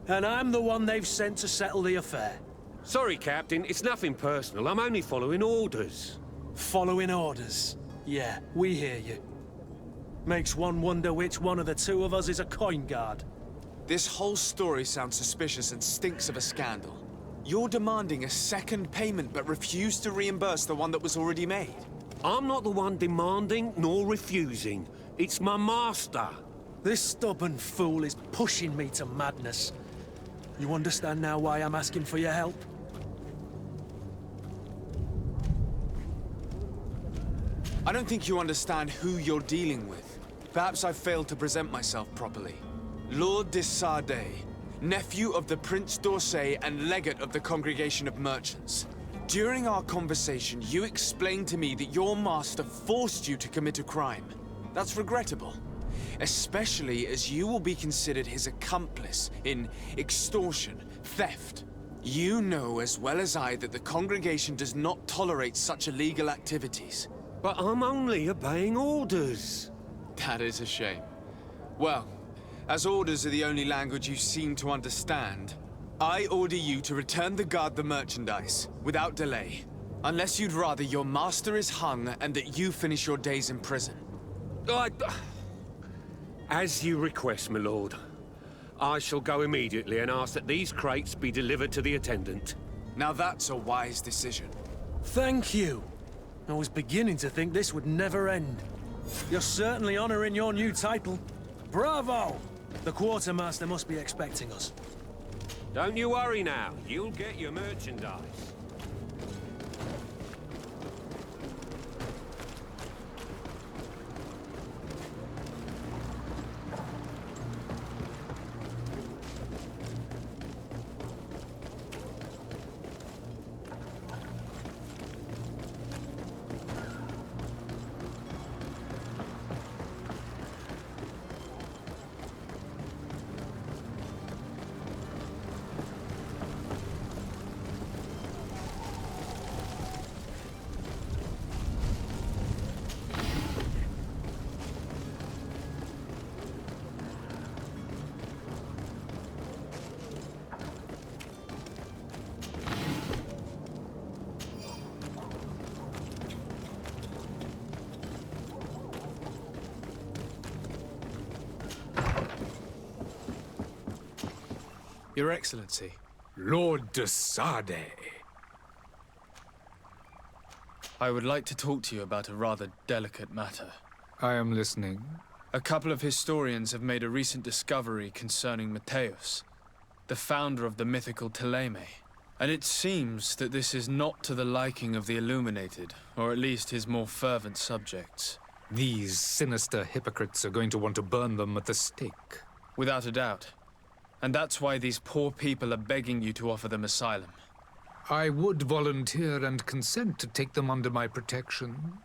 And I'm the one they've sent to settle the affair. Sorry, Captain, it's nothing personal. I'm only following orders. Following orders? Yeah, we hear you. Makes one wonder which one of the two of us is a coin guard. This whole story sounds suspicious and stinks of a scandal. You're demanding a second payment but refuse to reimburse the one that was already made. I'm not the one demanding nor refusing. It's my master. This stubborn fool is pushing me to madness. You understand now why I'm asking for your help? I don't think you understand who you're dealing with. Perhaps I failed to present myself properly. Lord de Sardet, nephew of the Prince d'Orsay and legate of the Congregation of Merchants. During our conversation, you explained to me that your master forced you to commit a crime. That's regrettable, especially as you will be considered his accomplice in extortion, theft. You know as well as I that the congregation does not tolerate such illegal activities. But I'm only obeying orders. That is a shame. Well, as orders are the only language you seem to understand, I order you to return the guard the merchandise, without delay. Unless you'd rather your master is hung and that you finish your days in prison. As you request, my lord. I shall go immediately and ask that these crates be delivered to the attendant. Now that's a wise decision. Thank you. I was beginning to think this would never end. You're certainly honoring your new title. Bravo! The quartermaster must be expecting us. Don't you worry now. You'll get your merchandise. Your Excellency. Lord de Sardet. I would like to talk to you about a rather delicate matter. I am listening. A couple of historians have made a recent discovery concerning Matthäus, the founder of the mythical Thélème. And it seems that this is not to the liking of the Illuminated, or at least his more fervent subjects. These sinister hypocrites are going to want to burn them at the stake. Without a doubt. And that's why these poor people are begging you to offer them asylum. I would volunteer and consent to take them under my protection.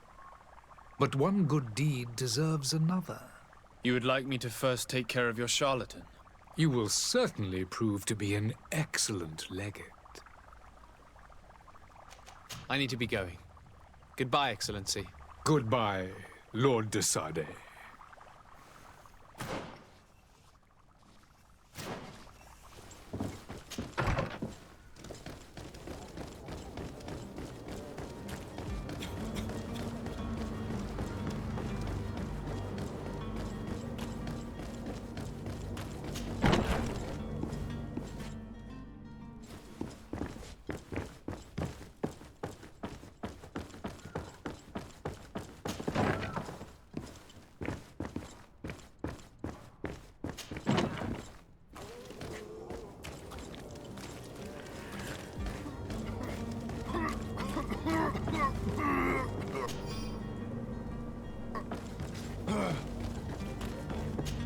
But one good deed deserves another. You would like me to first take care of your charlatan? You will certainly prove to be an excellent legate. I need to be going. Goodbye, Excellency. Goodbye, Lord de Sade.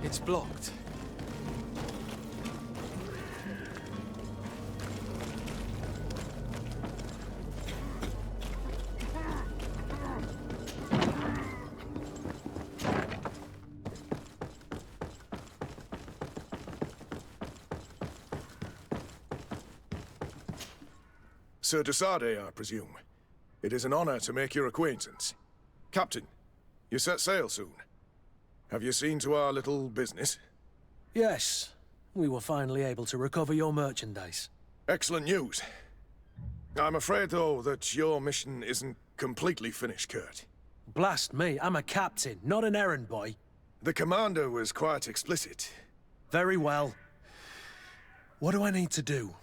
It's blocked. Sir de Sade, I presume. It is an honor to make your acquaintance. Captain, you set sail soon. Have you seen to our little business? Yes. We were finally able to recover your merchandise. Excellent news. I'm afraid, though, that your mission isn't completely finished, Kurt. Blast me, I'm a captain, not an errand boy. The commander was quite explicit. Very well. What do I need to do?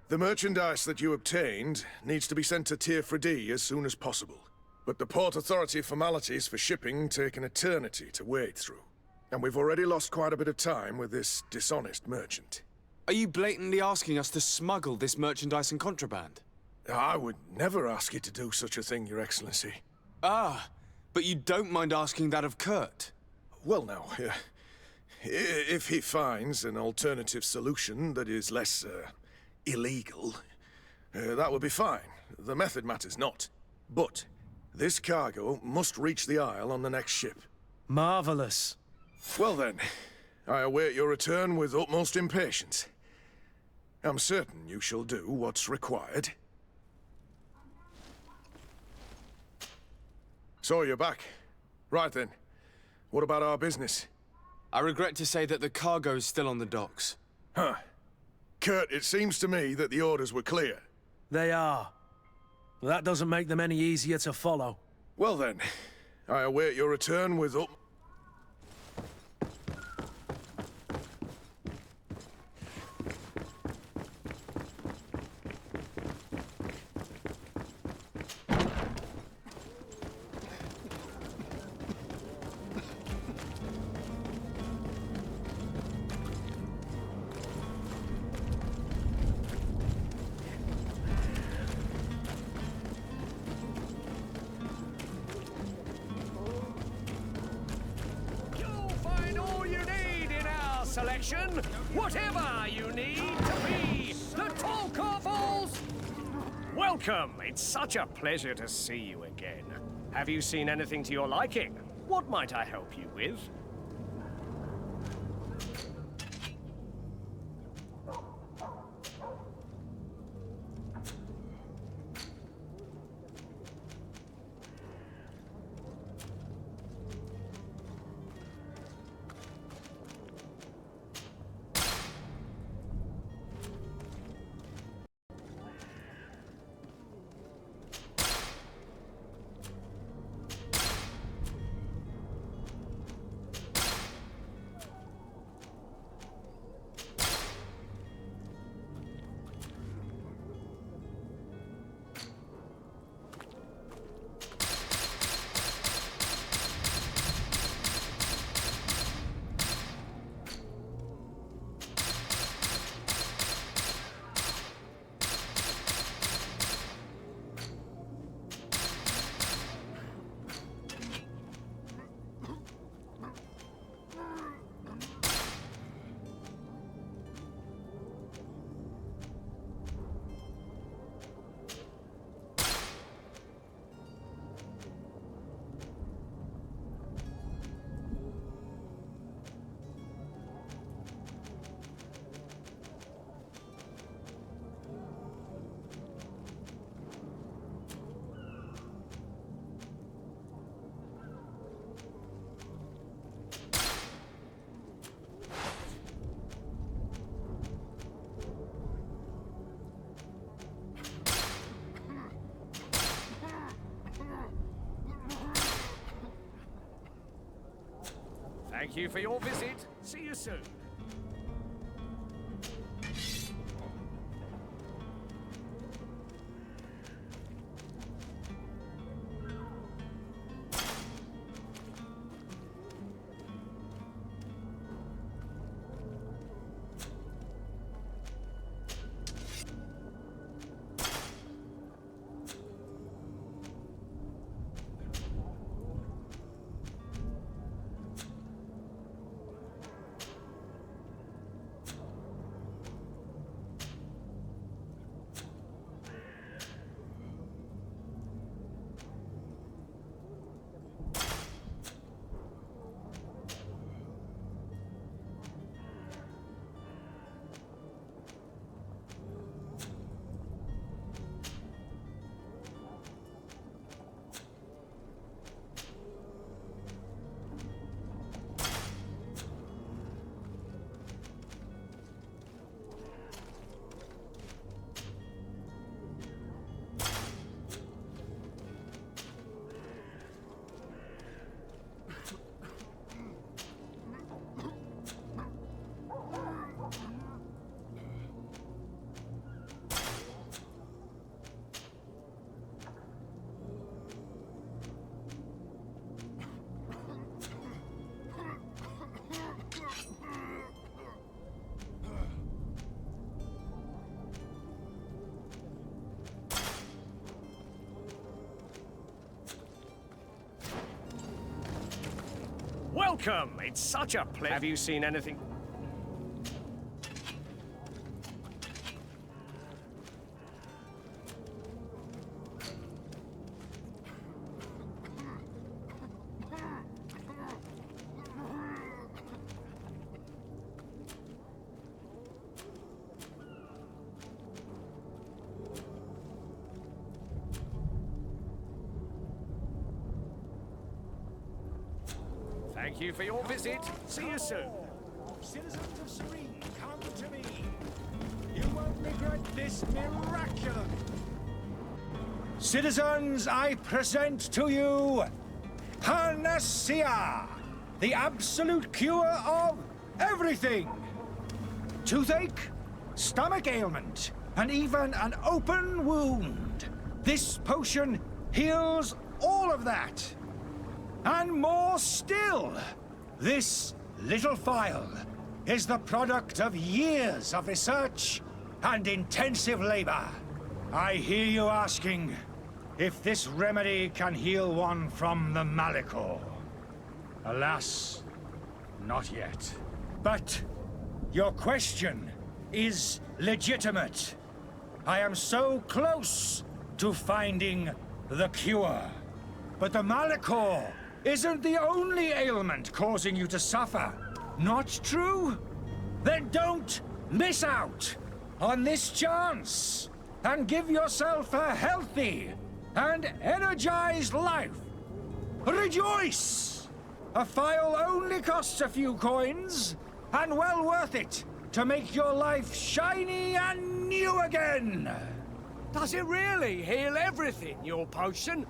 The merchandise that you obtained needs to be sent to Tier 4D as soon as possible. But the Port Authority formalities for shipping take an eternity to wade through. And we've already lost quite a bit of time with this dishonest merchant. Are you blatantly asking us to smuggle this merchandise and contraband? I would never ask you to do such a thing, Your Excellency. Ah, but you don't mind asking that of Kurt? Well, now, if he finds an alternative solution that is less, illegal, that would be fine. The method matters not. But this cargo must reach the Isle on the next ship. Marvelous. Well then, I await your return with utmost impatience. I'm certain you shall do what's required. So you're back. Right then. What about our business? I regret to say that the cargo is still on the docks. Huh. Kurt, it seems to me that the orders were clear. They are. That doesn't make them any easier to follow. Well then, I await your return with selection, whatever you need to be the talk of all. Welcome. It's such a pleasure to see you again. Have you seen anything to your liking? What might I help you with? Thank you for your visit. See you soon. Welcome! It's such a pleasure. Have you seen anything? Thank you for your visit. See you soon. Citizens of Serene, come to me. You won't regret this miraculous. Citizens, I present to you Panacea, the absolute cure of everything. Toothache, stomach ailment, and even an open wound. This potion heals all of that. And more still, this little phial is the product of years of research and intensive labor. I hear you asking if this remedy can heal one from the Malachor. Alas, not yet. But your question is legitimate. I am so close to finding the cure. But the Malachor isn't the only ailment causing you to suffer. Not true? Then don't miss out on this chance and give yourself a healthy and energized life. Rejoice! A phial only costs a few coins, and well worth it to make your life shiny and new again. Does it really heal everything, your potion?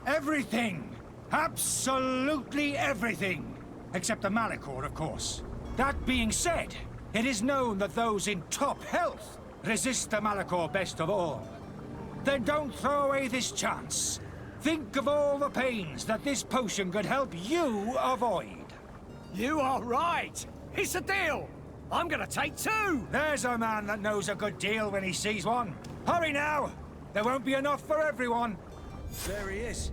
Everything! Absolutely everything! Except the Malachor, of course. That being said, it is known that those in top health resist the Malachor best of all. Then don't throw away this chance. Think of all the pains that this potion could help you avoid. You are right! It's a deal! I'm gonna take two! There's a man that knows a good deal when he sees one. Hurry now! There won't be enough for everyone. There he is.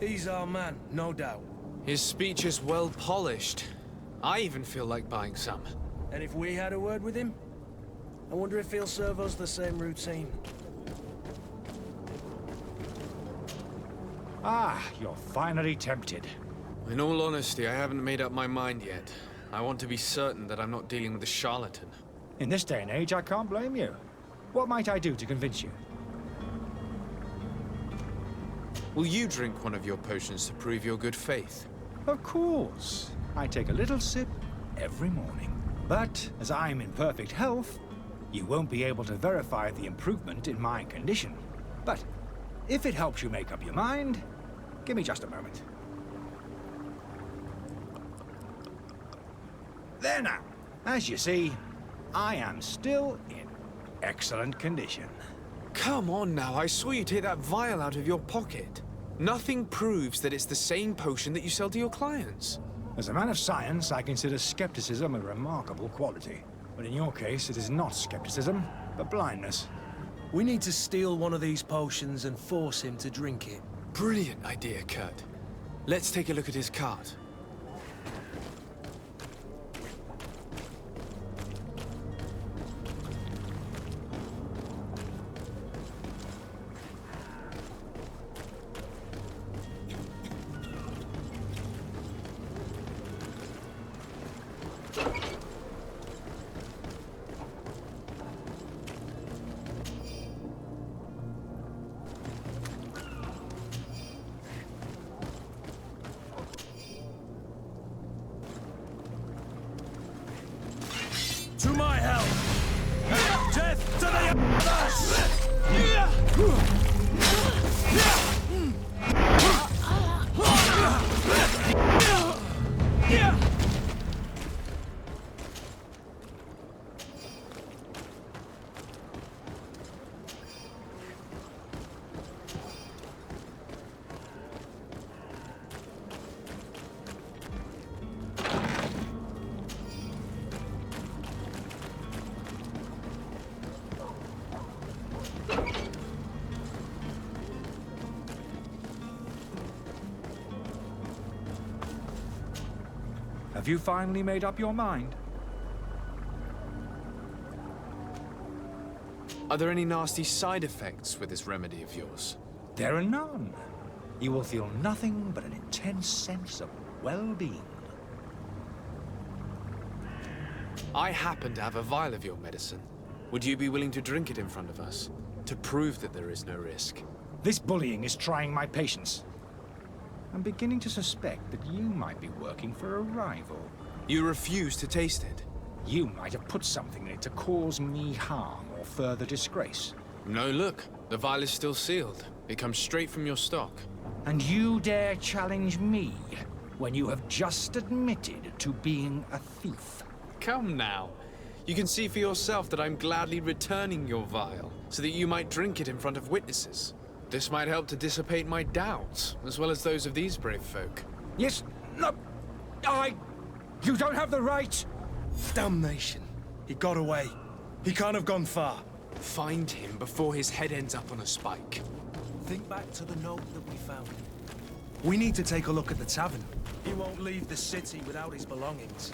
He's our man, no doubt. His speech is well polished. I even feel like buying some. And if we had a word with him? I wonder if he'll serve us the same routine. Ah, you're finally tempted. In all honesty, I haven't made up my mind yet. I want to be certain that I'm not dealing with a charlatan. In this day and age, I can't blame you. What might I do to convince you? Will you drink one of your potions to prove your good faith? Of course. I take a little sip every morning. But as I'm in perfect health, you won't be able to verify the improvement in my condition. But if it helps you make up your mind, give me just a moment. There now. As you see, I am still in excellent condition. Come on now, I saw you take that vial out of your pocket. Nothing proves that it's the same potion that you sell to your clients. As a man of science, I consider skepticism a remarkable quality. But in your case, it is not skepticism, but blindness. We need to steal one of these potions and force him to drink it. Brilliant idea, Kurt. Let's take a look at his cart. To my help! Death to the Have you finally made up your mind? Are there any nasty side effects with this remedy of yours? There are none. You will feel nothing but an intense sense of well-being. I happen to have a vial of your medicine. Would you be willing to drink it in front of us, to prove that there is no risk? This bullying is trying my patience. I'm beginning to suspect that you might be working for a rival. You refuse to taste it? You might have put something in it to cause me harm or further disgrace. No, look. The vial is still sealed. It comes straight from your stock. And you dare challenge me when you have just admitted to being a thief? Come now. You can see for yourself that I'm gladly returning your vial, so that you might drink it in front of witnesses. This might help to dissipate my doubts, as well as those of these brave folk. Yes, no, You don't have the right! Damnation. He got away. He can't have gone far. Find him before his head ends up on a spike. Think back to the note that we found. We need to take a look at the tavern. He won't leave the city without his belongings.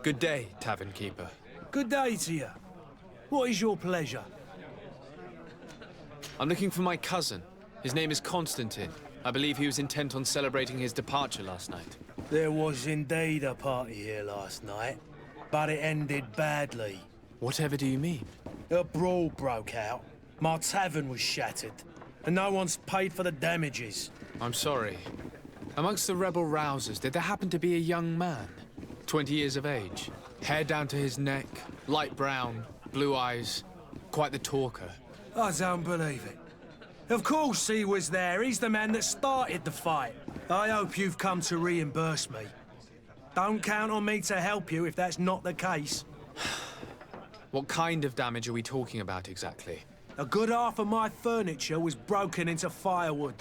Good day, tavern keeper. Good day to you. What is your pleasure? I'm looking for my cousin. His name is Constantine. I believe he was intent on celebrating his departure last night. There was indeed a party here last night, but it ended badly. Whatever do you mean? A brawl broke out. My tavern was shattered, and no one's paid for the damages. I'm sorry. Amongst the rebel rousers, did there happen to be a young man? 20 years of age, hair down to his neck, light brown, blue eyes, quite the talker. I don't believe it. Of course he was there. He's the man that started the fight. I hope you've come to reimburse me. Don't count on me to help you if that's not the case. What kind of damage are we talking about exactly? A good half of my furniture was broken into firewood.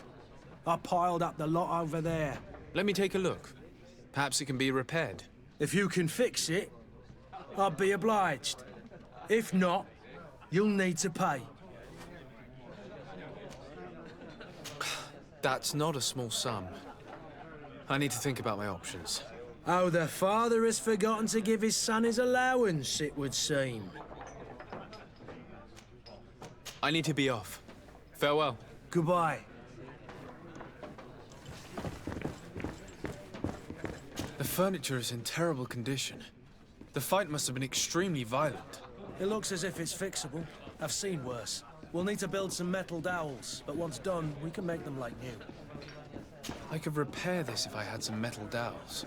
I piled up the lot over there. Let me take a look. Perhaps it can be repaired. If you can fix it, I'll be obliged. If not, you'll need to pay. That's not a small sum. I need to think about my options. Oh, the father has forgotten to give his son his allowance, it would seem. I need to be off. Farewell. Goodbye. The furniture is in terrible condition. The fight must have been extremely violent. It looks as if it's fixable. I've seen worse. We'll need to build some metal dowels, but once done, we can make them like new. I could repair this if I had some metal dowels.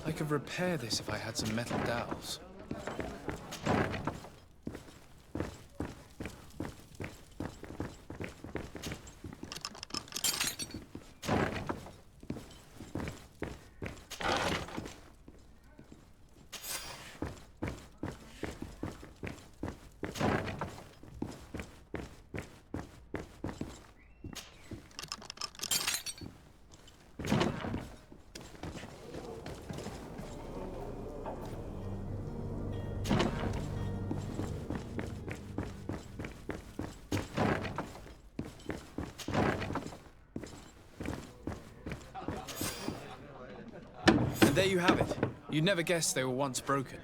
I could repair this if I had some metal dowels. And there you have it. You'd never guess they were once broken.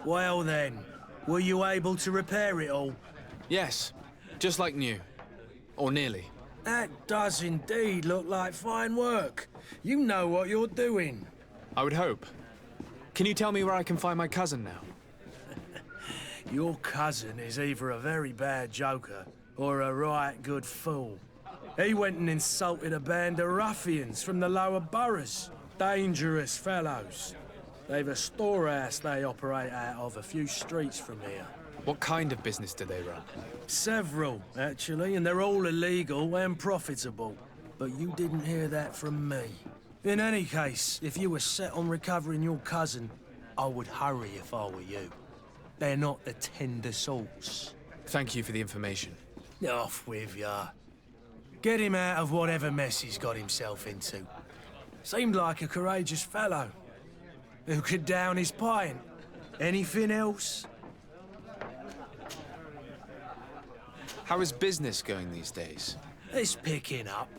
Well then, were you able to repair it all? Yes, just like new. Or nearly. That does indeed look like fine work. You know what you're doing. I would hope. Can you tell me where I can find my cousin now? Your cousin is either a very bad joker or a right good fool. He went and insulted a band of ruffians from the lower boroughs. Dangerous fellows. They've a storehouse they operate out of a few streets from here. What kind of business do they run? Several, actually, and they're all illegal and profitable. But you didn't hear that from me. In any case, if you were set on recovering your cousin, I would hurry if I were you. They're not the tender sorts. Thank you for the information. Off with ya. Get him out of whatever mess he's got himself into. Seemed like a courageous fellow. Who could down his pint? Anything else? How is business going these days? It's picking up.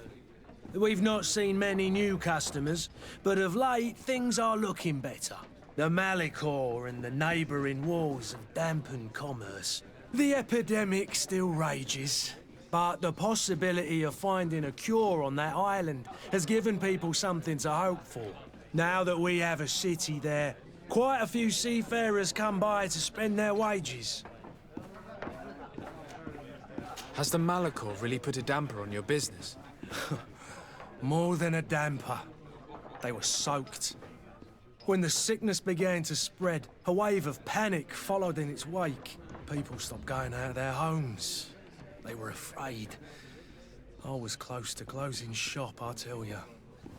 We've not seen many new customers, but of late things are looking better. The Malicor and the neighbouring wars have dampened commerce. The epidemic still rages. But the possibility of finding a cure on that island has given people something to hope for. Now that we have a city there, quite a few seafarers come by to spend their wages. Has the Malicor really put a damper on your business? More than a damper. They were soaked. When the sickness began to spread, a wave of panic followed in its wake. People stopped going out of their homes. They were afraid. I was close to closing shop, I tell you.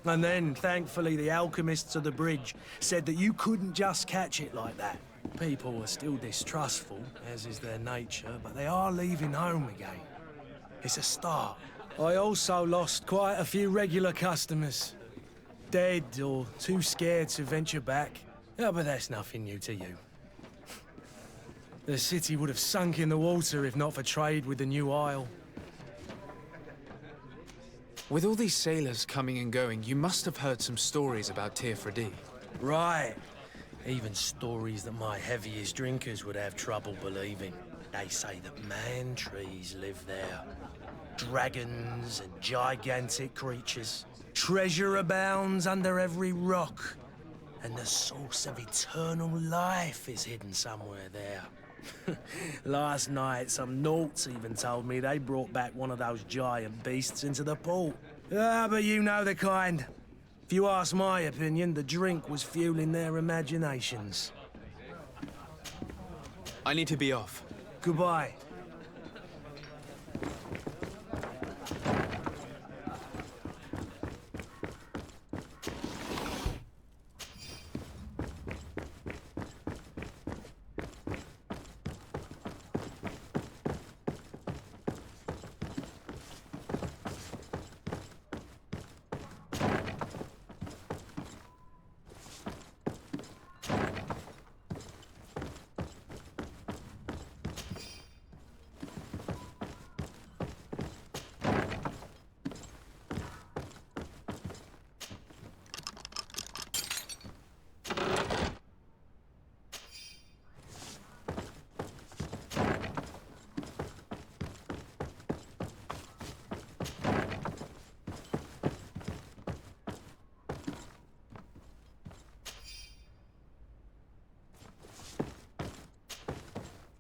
And then, thankfully, the alchemists of the bridge said that you couldn't just catch it like that. People were still distrustful, as is their nature, but they are leaving home again. It's a start. I also lost quite a few regular customers. Dead or too scared to venture back. Oh, but that's nothing new to you. The city would have sunk in the water if not for trade with the new isle. With all these sailors coming and going, you must have heard some stories about Teofredi. Right. Even stories that my heaviest drinkers would have trouble believing. They say that man-trees live there. Dragons and gigantic creatures. Treasure abounds under every rock. And the source of eternal life is hidden somewhere there. Last night, some Nauts even told me they brought back one of those giant beasts into the port. Ah, but you know the kind. If you ask my opinion, the drink was fueling their imaginations. I need to be off. Goodbye.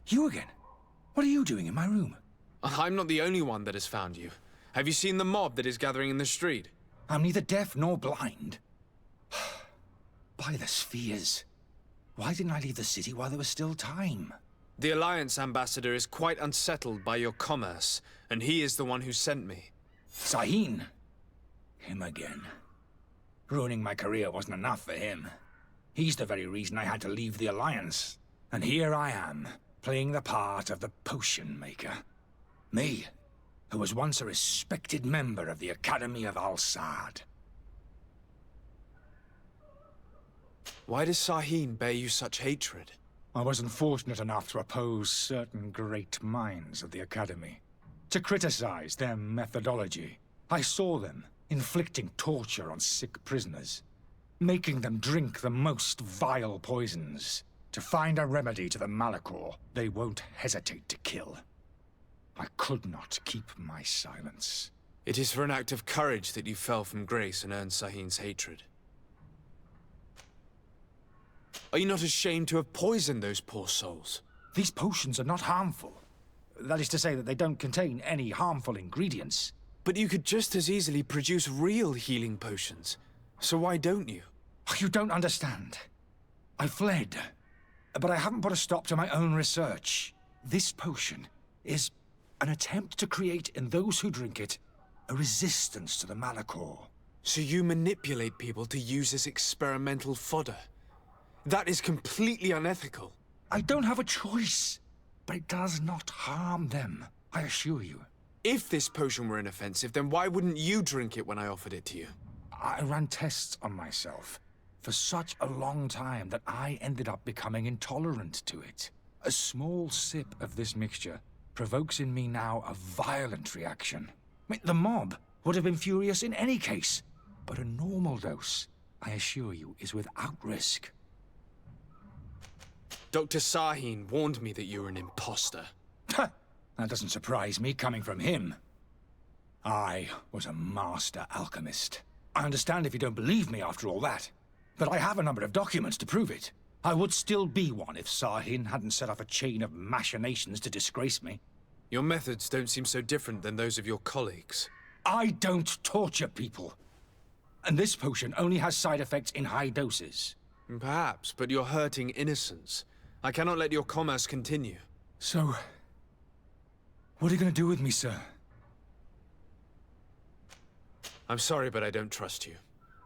You again? What are you doing in my room? I'm not the only one that has found you. Have you seen the mob that is gathering in the street? I'm neither deaf nor blind. By the spheres. Why didn't I leave the city while there was still time? The Alliance ambassador is quite unsettled by your commerce, and he is the one who sent me. Sahin? Him again. Ruining my career wasn't enough for him. He's the very reason I had to leave the Alliance. And here I am, playing the part of the potion maker. Me, who was once a respected member of the Academy of Al-Sad. Why does Sahin bear you such hatred? I wasn't fortunate enough to oppose certain great minds of the Academy. To criticize their methodology. I saw them inflicting torture on sick prisoners. Making them drink the most vile poisons. To find a remedy to the Malachor they won't hesitate to kill. I could not keep my silence. It is for an act of courage that you fell from grace and earned Sahin's hatred. Are you not ashamed to have poisoned those poor souls? These potions are not harmful. That is to say that they don't contain any harmful ingredients. But you could just as easily produce real healing potions. So why don't you? You don't understand. I fled. But I haven't put a stop to my own research. This potion is an attempt to create in those who drink it a resistance to the Malachor. So you manipulate people to use as experimental fodder? That is completely unethical. I don't have a choice, but it does not harm them, I assure you. If this potion were inoffensive, then why wouldn't you drink it when I offered it to you? I ran tests on myself for such a long time that I ended up becoming intolerant to it. A small sip of this mixture provokes in me now a violent reaction. The mob would have been furious in any case, but a normal dose, I assure you, is without risk. Dr. Sahin warned me that you were an imposter. That doesn't surprise me coming from him. I was a master alchemist. I understand if you don't believe me after all that, but I have a number of documents to prove it. I would still be one if Sahin hadn't set off a chain of machinations to disgrace me. Your methods don't seem so different than those of your colleagues. I don't torture people. And this potion only has side effects in high doses. Perhaps, but you're hurting innocents. I cannot let your commerce continue. So, what are you going to do with me, sir? I'm sorry, but I don't trust you.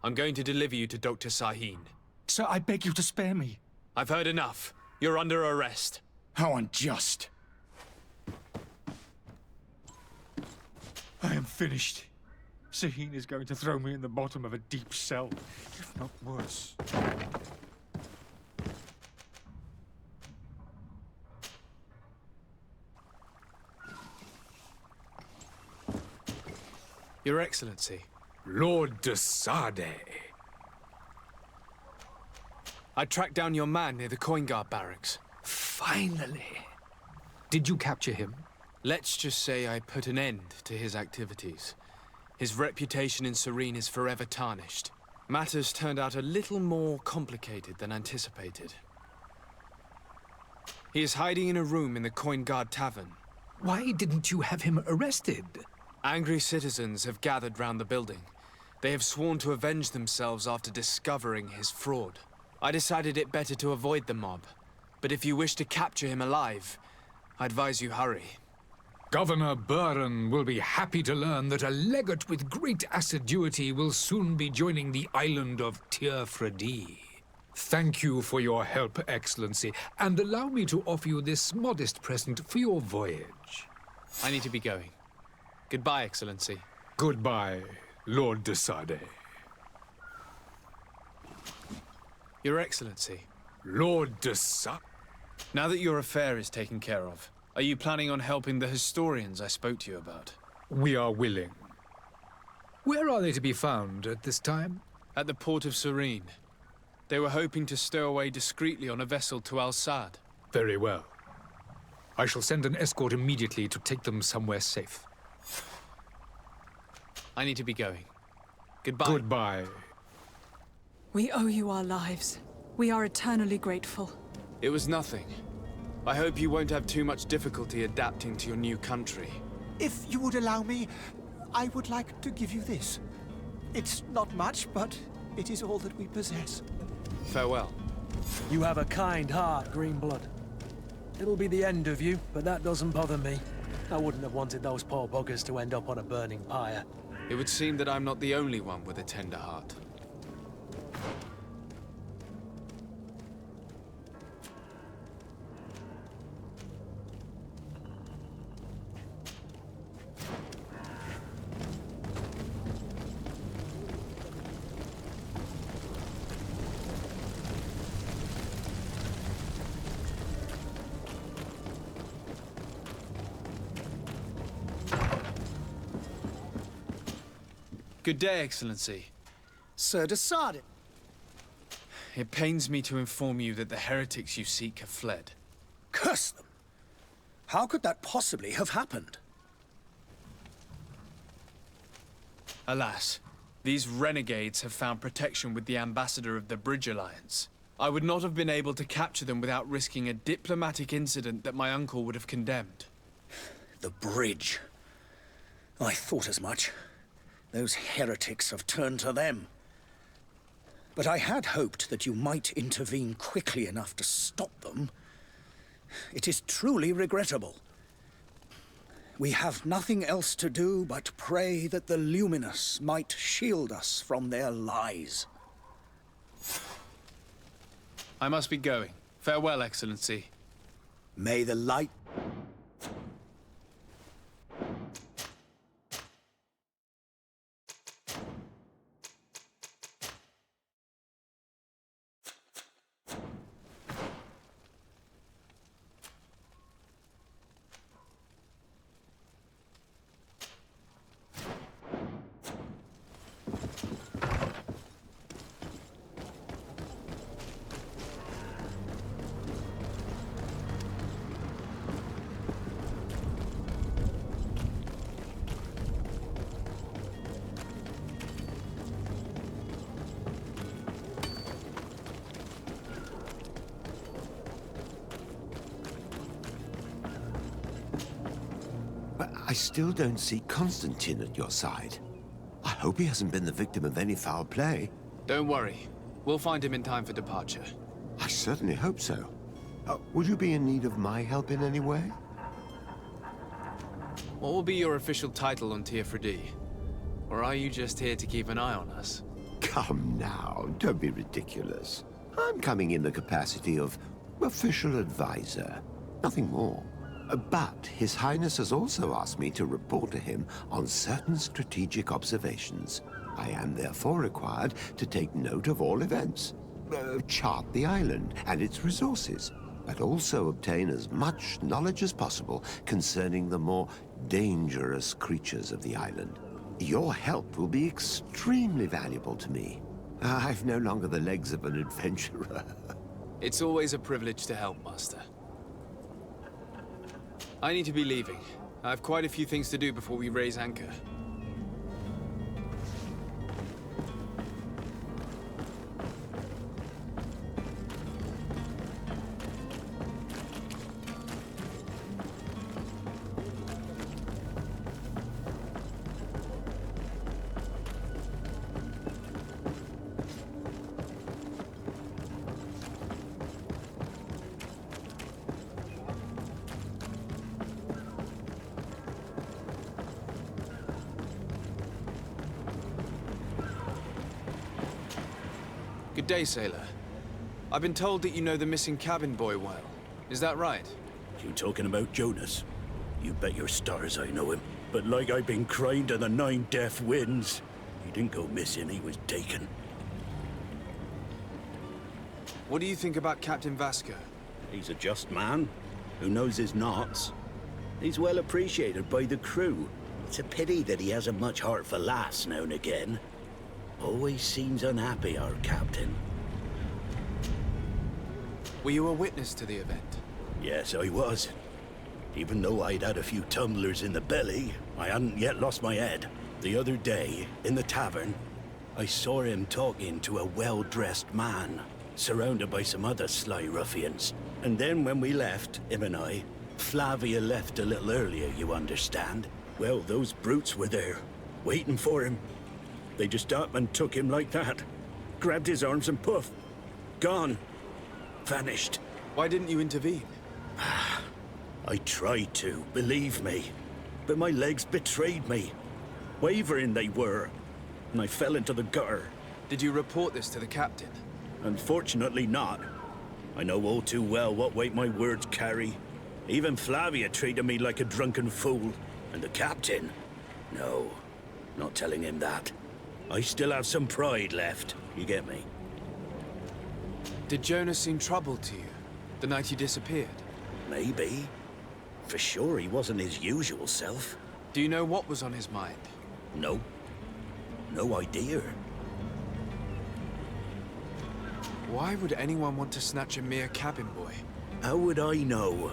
I'm going to deliver you to Dr. Sahin. Sir, I beg you to spare me. I've heard enough. You're under arrest. How unjust. I am finished. Sahin is going to throw me in the bottom of a deep cell, if not worse. Your Excellency. Lord de Sade. I tracked down your man near the Coin Guard barracks. Finally. Did you capture him? Let's just say I put an end to his activities. His reputation in Serene is forever tarnished. Matters turned out a little more complicated than anticipated. He is hiding in a room in the Coin Guard Tavern. Why didn't you have him arrested? Angry citizens have gathered round the building. They have sworn to avenge themselves after discovering his fraud. I decided it better to avoid the mob. But if you wish to capture him alive, I advise you hurry. Governor Buren will be happy to learn that a legate with great assiduity will soon be joining the island of Teofredi. Thank you for your help, Excellency, and allow me to offer you this modest present for your voyage. I need to be going. Goodbye, Excellency. Goodbye, Lord de Sade. Your Excellency. Lord de Sade. Now that your affair is taken care of, are you planning on helping the historians I spoke to you about? We are willing. Where are they to be found at this time? At the port of Serene. They were hoping to stow away discreetly on a vessel to Al-Sad. Very well. I shall send an escort immediately to take them somewhere safe. I need to be going. Goodbye. Goodbye. We owe you our lives. We are eternally grateful. It was nothing. I hope you won't have too much difficulty adapting to your new country. If you would allow me, I would like to give you this. It's not much, but it is all that we possess. Farewell. You have a kind heart, Greenblood. It'll be the end of you, but that doesn't bother me. I wouldn't have wanted those poor buggers to end up on a burning pyre. It would seem that I'm not the only one with a tender heart. Good day, Excellency. Sir de Sade. It pains me to inform you that the heretics you seek have fled. Curse them! How could that possibly have happened? Alas, these renegades have found protection with the ambassador of the Bridge Alliance. I would not have been able to capture them without risking a diplomatic incident that my uncle would have condemned. The bridge. I thought as much. Those heretics have turned to them. But I had hoped that you might intervene quickly enough to stop them. It is truly regrettable. We have nothing else to do but pray that the Luminous might shield us from their lies. I must be going. Farewell, Excellency. May the light... But I still don't see Constantine at your side. I hope he hasn't been the victim of any foul play. Don't worry. We'll find him in time for departure. I certainly hope so. Would you be in need of my help in any way? What will be your official title on Teofredi? Or are you just here to keep an eye on us? Come now, don't be ridiculous. I'm coming in the capacity of official advisor, nothing more. But His Highness has also asked me to report to him on certain strategic observations. I am therefore required to take note of all events, chart the island and its resources, but also obtain as much knowledge as possible concerning the more dangerous creatures of the island. Your help will be extremely valuable to me. I've no longer the legs of an adventurer. It's always a privilege to help, Master. I need to be leaving. I have quite a few things to do before we raise anchor. Good day, sailor. I've been told that you know the missing cabin boy well. Is that right? You talking about Jonas? You bet your stars I know him. But like I've been crying to the 9 deaf winds, he didn't go missing, he was taken. What do you think about Captain Vasco? He's a just man, who knows his knots. He's well appreciated by the crew. It's a pity that he hasn't much heart for laughs now and again. Always seems unhappy, our captain. Were you a witness to the event? Yes, I was. Even though I'd had a few tumblers in the belly, I hadn't yet lost my head. The other day, in the tavern, I saw him talking to a well-dressed man, surrounded by some other sly ruffians. And then when we left, him and I, Flavia left a little earlier, you understand. Well, those brutes were there, waiting for him. They just up and took him like that. Grabbed his arms and poof. Gone. Vanished. Why didn't you intervene? I tried to, believe me. But my legs betrayed me. Wavering they were. And I fell into the gutter. Did you report this to the captain? Unfortunately not. I know all too well what weight my words carry. Even Flavia treated me like a drunken fool. And the captain? No, not telling him that. I still have some pride left, you get me? Did Jonas seem troubled to you, the night he disappeared? Maybe. For sure he wasn't his usual self. Do you know what was on his mind? No. No idea. Why would anyone want to snatch a mere cabin boy? How would I know?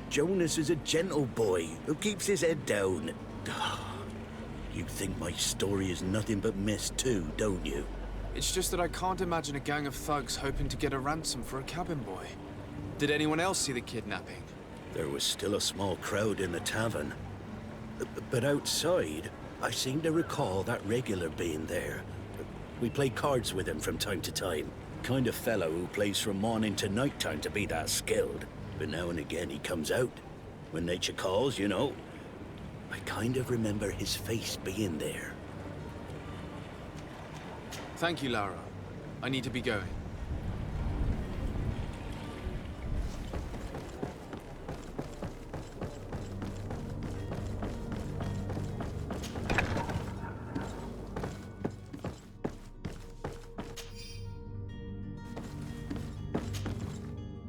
Jonas is a gentle boy who keeps his head down. You think my story is nothing but mist too, don't you? It's just that I can't imagine a gang of thugs hoping to get a ransom for a cabin boy. Did anyone else see the kidnapping? There was still a small crowd in the tavern. But outside, I seem to recall that regular being there. We play cards with him from time to time. Kind of fellow who plays from morning to night time to be that skilled. But now and again he comes out. When nature calls, you know. I kind of remember his face being there. Thank you, Lara. I need to be going.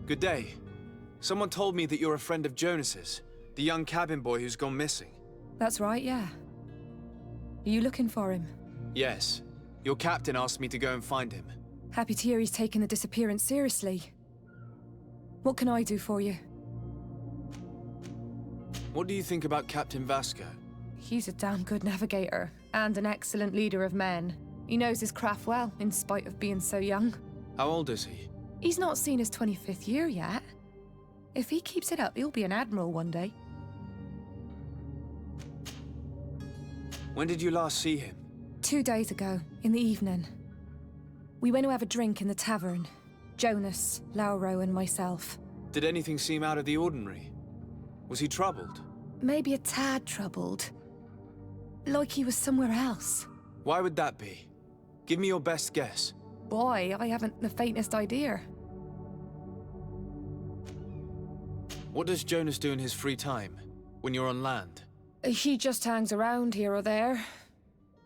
Good day. Someone told me that you're a friend of Jonas's, the young cabin boy who's gone missing. That's right, yeah. Are you looking for him? Yes. Your captain asked me to go and find him. Happy to hear he's taken the disappearance seriously. What can I do for you? What do you think about Captain Vasco? He's a damn good navigator, and an excellent leader of men. He knows his craft well, in spite of being so young. How old is he? He's not seen his 25th year yet. If he keeps it up, he'll be an admiral one day. When did you last see him? 2 days ago, in the evening. We went to have a drink in the tavern. Jonas, Lauro, and myself. Did anything seem out of the ordinary? Was he troubled? Maybe a tad troubled. Like he was somewhere else. Why would that be? Give me your best guess. Boy, I haven't the faintest idea. What does Jonas do in his free time, when you're on land? He just hangs around here or there.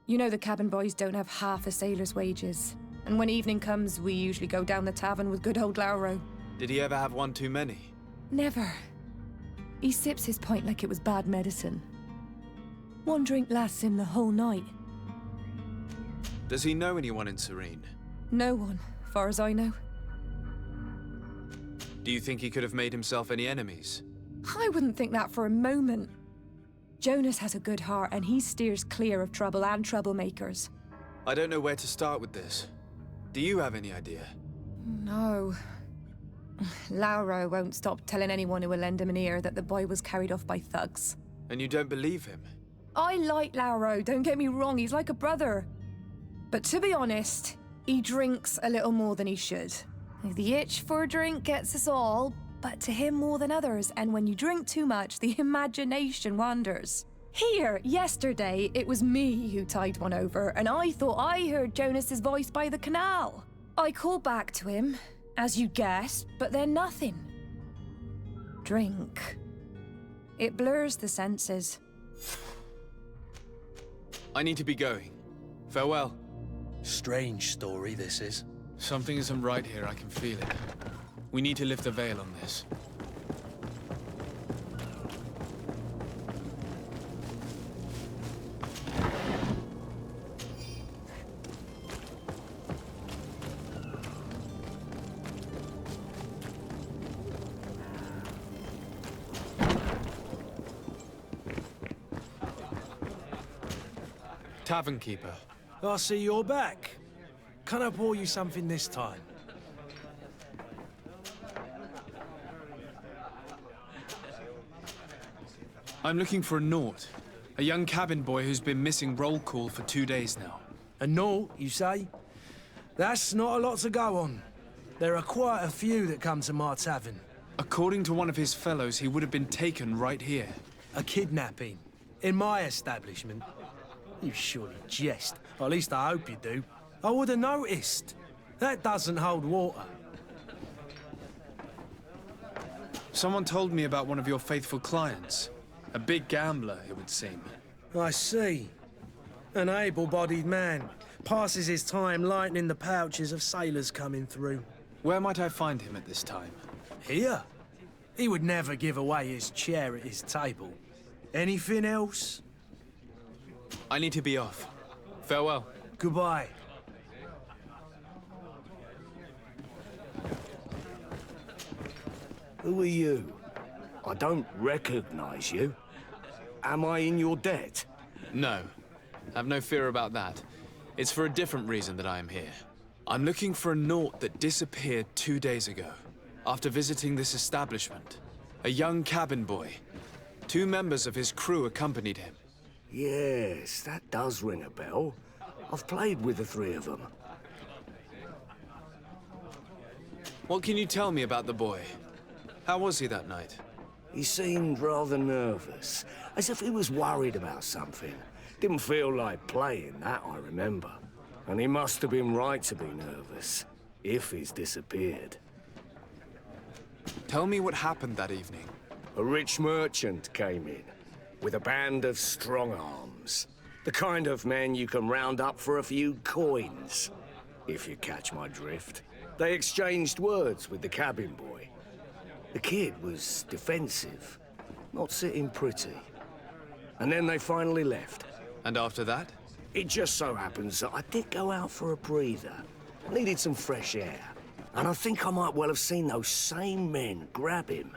You know the cabin boys don't have half a sailor's wages. And when evening comes, we usually go down the tavern with good old Lauro. Did he ever have one too many? Never. He sips his pint like it was bad medicine. One drink lasts him the whole night. Does he know anyone in Serene? No one, far as I know. Do you think he could have made himself any enemies? I wouldn't think that for a moment. Jonas has a good heart and he steers clear of trouble and troublemakers. I don't know where to start with this. Do you have any idea? No. Lauro won't stop telling anyone who will lend him an ear that the boy was carried off by thugs. And you don't believe him? I like Lauro, don't get me wrong, he's like a brother. But to be honest, he drinks a little more than he should. The itch for a drink gets us all, but to him more than others, and when you drink too much, the imagination wanders. Here, yesterday, it was me who tied one over, and I thought I heard Jonas's voice by the canal. I called back to him, as you guessed, but then nothing. Drink. It blurs the senses. I need to be going. Farewell. Strange story, this is. Something isn't right here, I can feel it. We need to lift the veil on this. Tavern keeper. I see you're back. Can I pour you something this time? I'm looking for a Naut. A young cabin boy who's been missing roll call for 2 days now. A Naut, you say? That's not a lot to go on. There are quite a few that come to my tavern. According to one of his fellows, he would have been taken right here. A kidnapping? In my establishment? You surely jest. Or at least I hope you do. I would have noticed. That doesn't hold water. Someone told me about one of your faithful clients. A big gambler, it would seem. I see. An able-bodied man. Passes his time lightening the pouches of sailors coming through. Where might I find him at this time? Here? He would never give away his chair at his table. Anything else? I need to be off. Farewell. Goodbye. Who are you? I don't recognize you. Am I in your debt? No. Have no fear about that. It's for a different reason that I am here. I'm looking for a Naut that disappeared 2 days ago, after visiting this establishment. A young cabin boy. 2 members of his crew accompanied him. Yes, that does ring a bell. I've played with the 3 of them. What can you tell me about the boy? How was he that night? He seemed rather nervous, as if he was worried about something. Didn't feel like playing, that I remember. And he must have been right to be nervous, if he's disappeared. Tell me what happened that evening. A rich merchant came in, with a band of strong arms. The kind of men you can round up for a few coins, if you catch my drift. They exchanged words with the cabin boy. The kid was defensive, not sitting pretty. And then they finally left. And after that? It just so happens that I did go out for a breather. Needed some fresh air. And I think I might well have seen those same men grab him.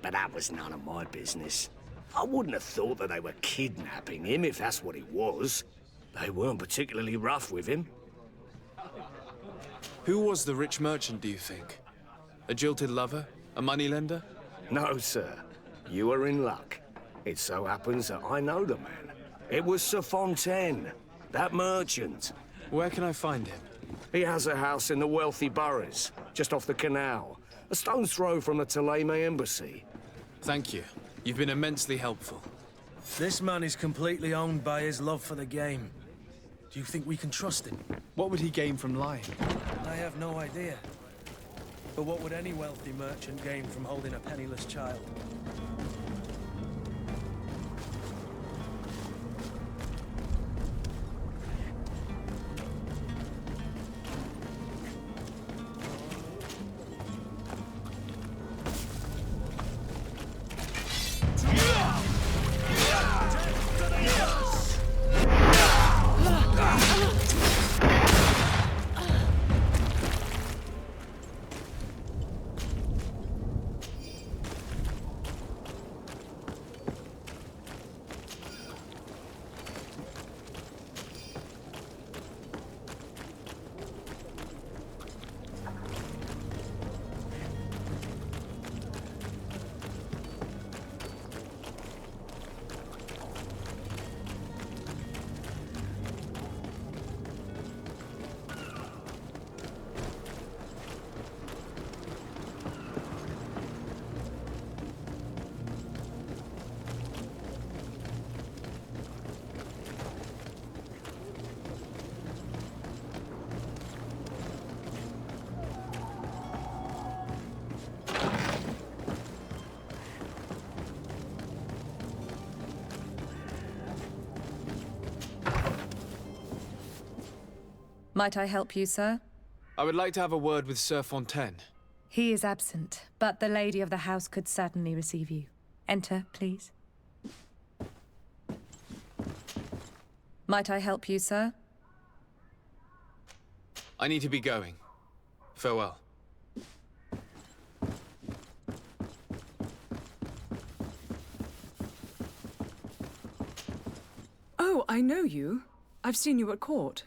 But that was none of my business. I wouldn't have thought that they were kidnapping him if that's what he was. They weren't particularly rough with him. Who was the rich merchant, do you think? A jilted lover? A moneylender? No, sir. You are in luck. It so happens that I know the man. It was Sir Fontaine, that merchant. Where can I find him? He has a house in the wealthy boroughs, just off the canal. A stone's throw from the Thélème embassy. Thank you. You've been immensely helpful. This man is completely owned by his love for the game. Do you think we can trust him? What would he gain from lying? I have no idea. But what would any wealthy merchant gain from holding a penniless child? Might I help you, sir? I would like to have a word with Sir Fontaine. He is absent, but the lady of the house could certainly receive you. Enter, please. Might I help you, sir? I need to be going. Farewell. Oh, I know you. I've seen you at court.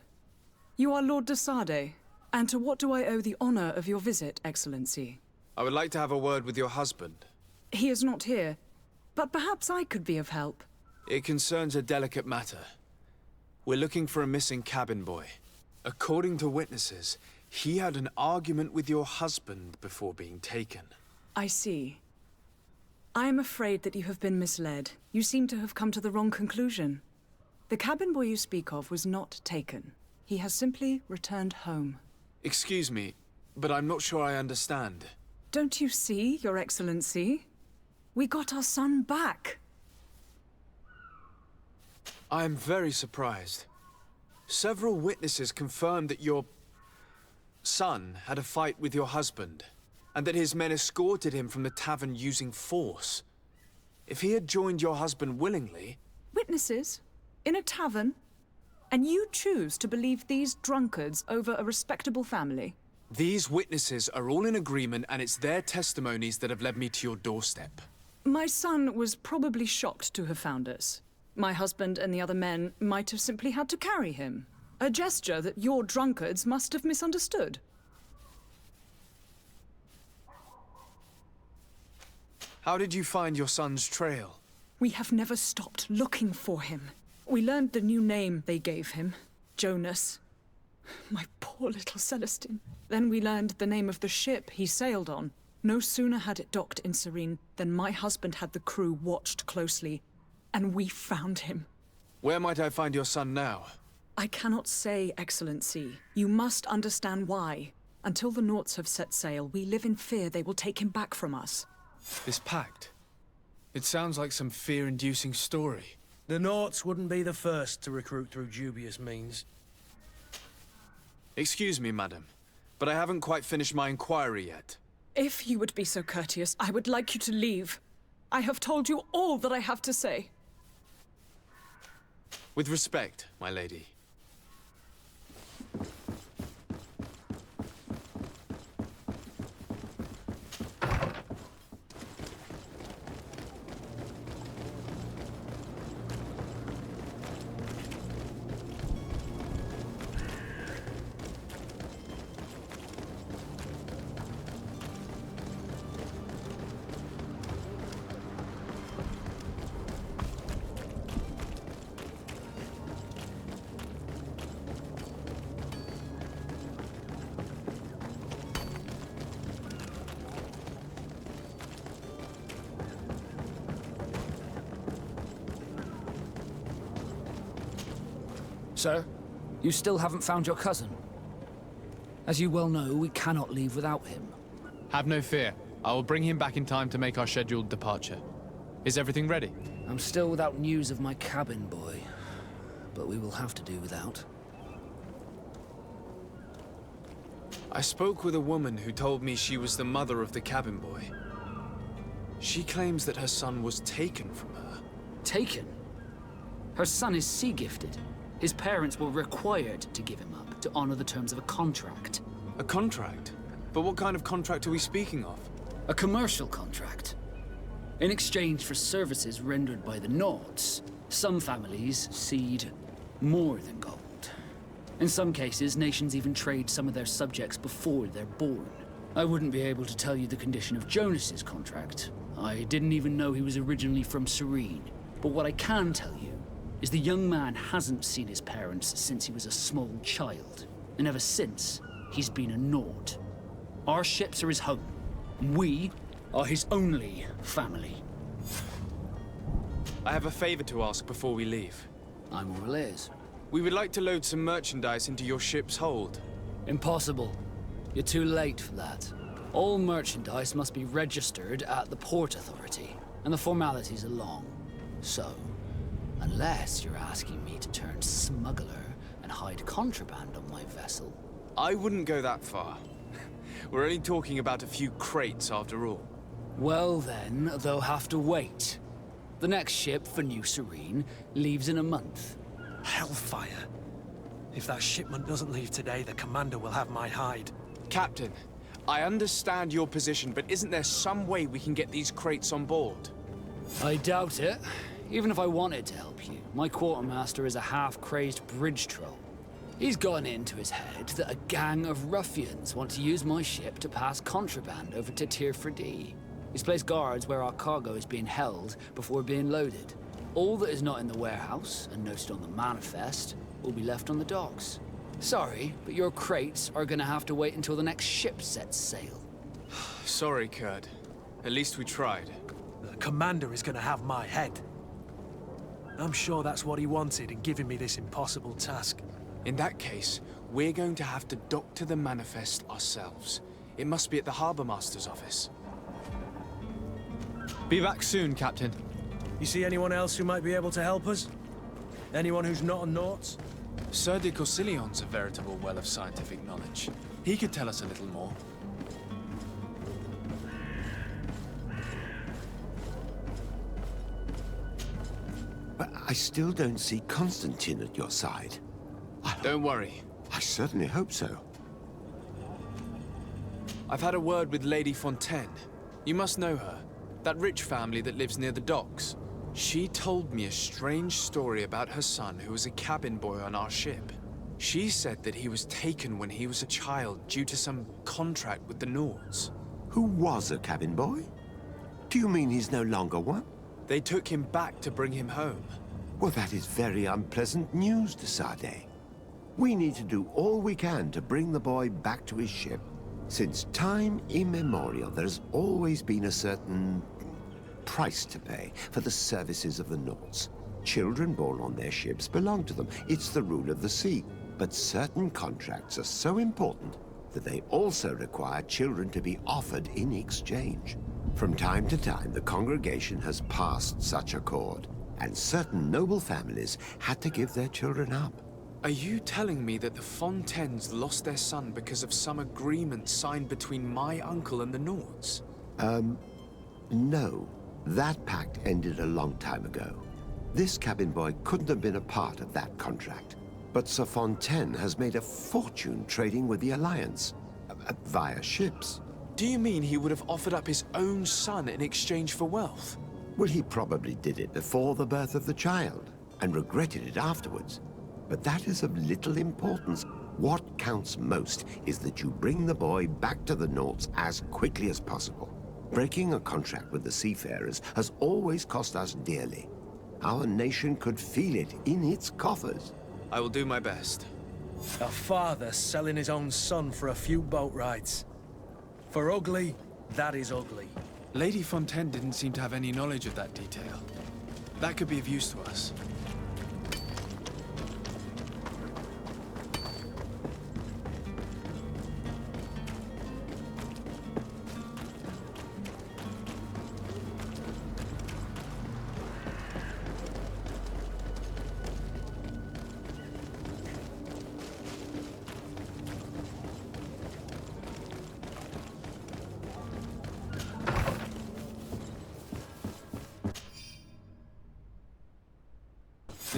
You are Lord de Sade. And to what do I owe the honor of your visit, Excellency? I would like to have a word with your husband. He is not here, but perhaps I could be of help. It concerns a delicate matter. We're looking for a missing cabin boy. According to witnesses, he had an argument with your husband before being taken. I see. I am afraid that you have been misled. You seem to have come to the wrong conclusion. The cabin boy you speak of was not taken. He has simply returned home. Excuse me, but I'm not sure I understand. Don't you see, Your Excellency? We got our son back. I am very surprised. Several witnesses confirmed that your son had a fight with your husband, and that his men escorted him from the tavern using force. If he had joined your husband willingly... Witnesses? In a tavern? And you choose to believe these drunkards over a respectable family? These witnesses are all in agreement, and it's their testimonies that have led me to your doorstep. My son was probably shocked to have found us. My husband and the other men might have simply had to carry him. A gesture that your drunkards must have misunderstood. How did you find your son's trail? We have never stopped looking for him. We learned the new name they gave him, Jonas. My poor little Celestine. Then we learned the name of the ship he sailed on. No sooner had it docked in Serene than my husband had the crew watched closely, and we found him. Where might I find your son now? I cannot say, Excellency. You must understand why. Until the Nauts have set sail, we live in fear they will take him back from us. This pact? It sounds like some fear-inducing story. The Nauts wouldn't be the first to recruit through dubious means. Excuse me, madam, but I haven't quite finished my inquiry yet. If you would be so courteous, I would like you to leave. I have told you all that I have to say. With respect, my lady. Sir, you still haven't found your cousin. As you well know, we cannot leave without him. Have no fear. I will bring him back in time to make our scheduled departure. Is everything ready? I'm still without news of my cabin boy, but we will have to do without. I spoke with a woman who told me she was the mother of the cabin boy. She claims that her son was taken from her. Taken? Her son is sea-gifted. His parents were required to give him up to honor the terms of a contract. A contract? But what kind of contract are we speaking of? A commercial contract. In exchange for services rendered by the Nords, some families cede more than gold. In some cases, nations even trade some of their subjects before they're born. I wouldn't be able to tell you the condition of Jonas's contract. I didn't even know he was originally from Serene. But what I can tell you is the young man hasn't seen his parents since he was a small child. And ever since, he's been a Nord. Our ships are his home. We are his only family. I have a favor to ask before we leave. I'm all ears. We would like to load some merchandise into your ship's hold. Impossible. You're too late for that. All merchandise must be registered at the Port Authority, and the formalities are long. So, unless you're asking me to turn smuggler and hide contraband on my vessel... I wouldn't go that far. We're only talking about a few crates after all. Well then, they'll have to wait. The next ship for New Serene leaves in a month. Hellfire. If that shipment doesn't leave today, the commander will have my hide. Captain, I understand your position, but isn't there some way we can get these crates on board? I doubt it. Even if I wanted to help you, my quartermaster is a half-crazed bridge troll. He's gotten into his head that a gang of ruffians want to use my ship to pass contraband over to Tier 4D. He's placed guards where our cargo is being held before being loaded. All that is not in the warehouse and noted on the manifest will be left on the docks. Sorry, but your crates are gonna have to wait until the next ship sets sail. Sorry, Kurd. At least we tried. The commander is gonna have my head. I'm sure that's what he wanted in giving me this impossible task. In that case, we're going to have to dock to the manifest ourselves. It must be at the Harbour Master's office. Be back soon, Captain. You see anyone else who might be able to help us? Anyone who's not a Naut? Sir de Corsillion's a veritable well of scientific knowledge. He could tell us a little more. But I still don't see Constantine at your side. Don't worry. I certainly hope so. I've had a word with Lady Fontaine. You must know her. That rich family that lives near the docks. She told me a strange story about her son who was a cabin boy on our ship. She said that he was taken when he was a child due to some contract with the Nords. Who was a cabin boy? Do you mean he's no longer one? They took him back to bring him home. Well, that is very unpleasant news, de Sade. We need to do all we can to bring the boy back to his ship. Since time immemorial, there's always been a certain price to pay for the services of the Nords. Children born on their ships belong to them. It's the rule of the sea. But certain contracts are so important that they also require children to be offered in exchange. From time to time, the congregation has passed such accord, and certain noble families had to give their children up. Are you telling me that the Fontaines lost their son because of some agreement signed between my uncle and the Nords? No. That pact ended a long time ago. This cabin boy couldn't have been a part of that contract. But Sir Fontaine has made a fortune trading with the Alliance, via ships. Do you mean he would have offered up his own son in exchange for wealth? Well, he probably did it before the birth of the child, and regretted it afterwards. But that is of little importance. What counts most is that you bring the boy back to the Nords as quickly as possible. Breaking a contract with the seafarers has always cost us dearly. Our nation could feel it in its coffers. I will do my best. A father selling his own son for a few boat rides. For ugly, that is ugly. Lady Fontaine didn't seem to have any knowledge of that detail. That could be of use to us.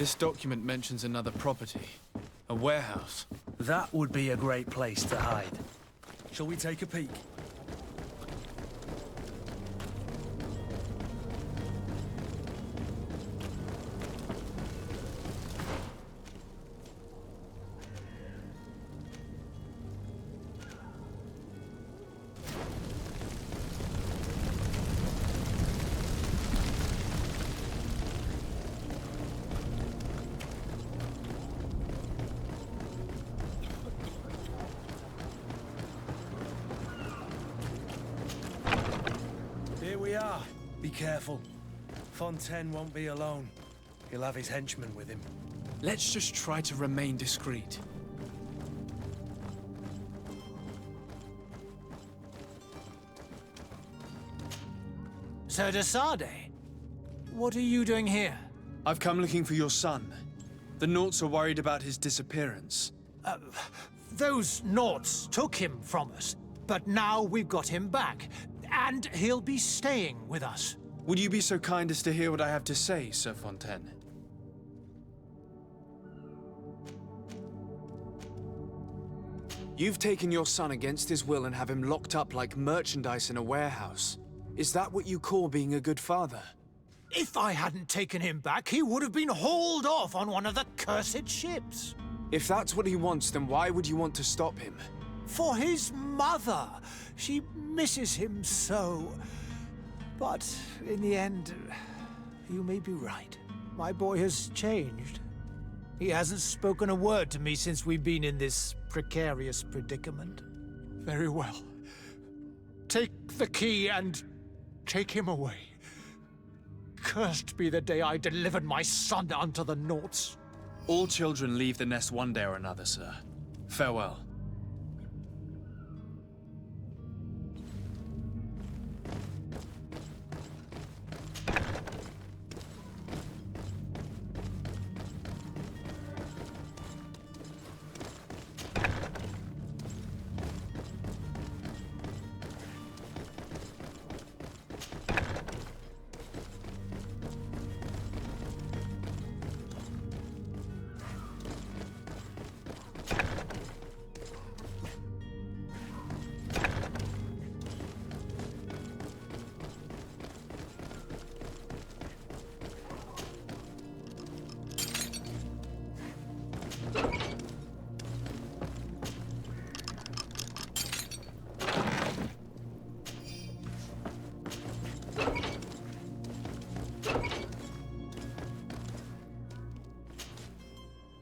This document mentions another property. A warehouse. That would be a great place to hide. Shall we take a peek? Here we are. Be careful. Fontaine won't be alone. He'll have his henchmen with him. Let's just try to remain discreet. Sir de Sade, what are you doing here? I've come looking for your son. The Naughts are worried about his disappearance. Those Naughts took him from us, but now we've got him back, and he'll be staying with us. Would you be so kind as to hear what I have to say, Sir Fontaine? You've taken your son against his will and have him locked up like merchandise in a warehouse. Is that what you call being a good father? If I hadn't taken him back, he would have been hauled off on one of the cursed ships. If that's what he wants, then why would you want to stop him? For his mother. She misses him so. But in the end, you may be right. My boy has changed. He hasn't spoken a word to me since we've been in this precarious predicament. Very well. Take the key and take him away. Cursed be the day I delivered my son unto the Naughts. All children leave the nest one day or another, sir. Farewell.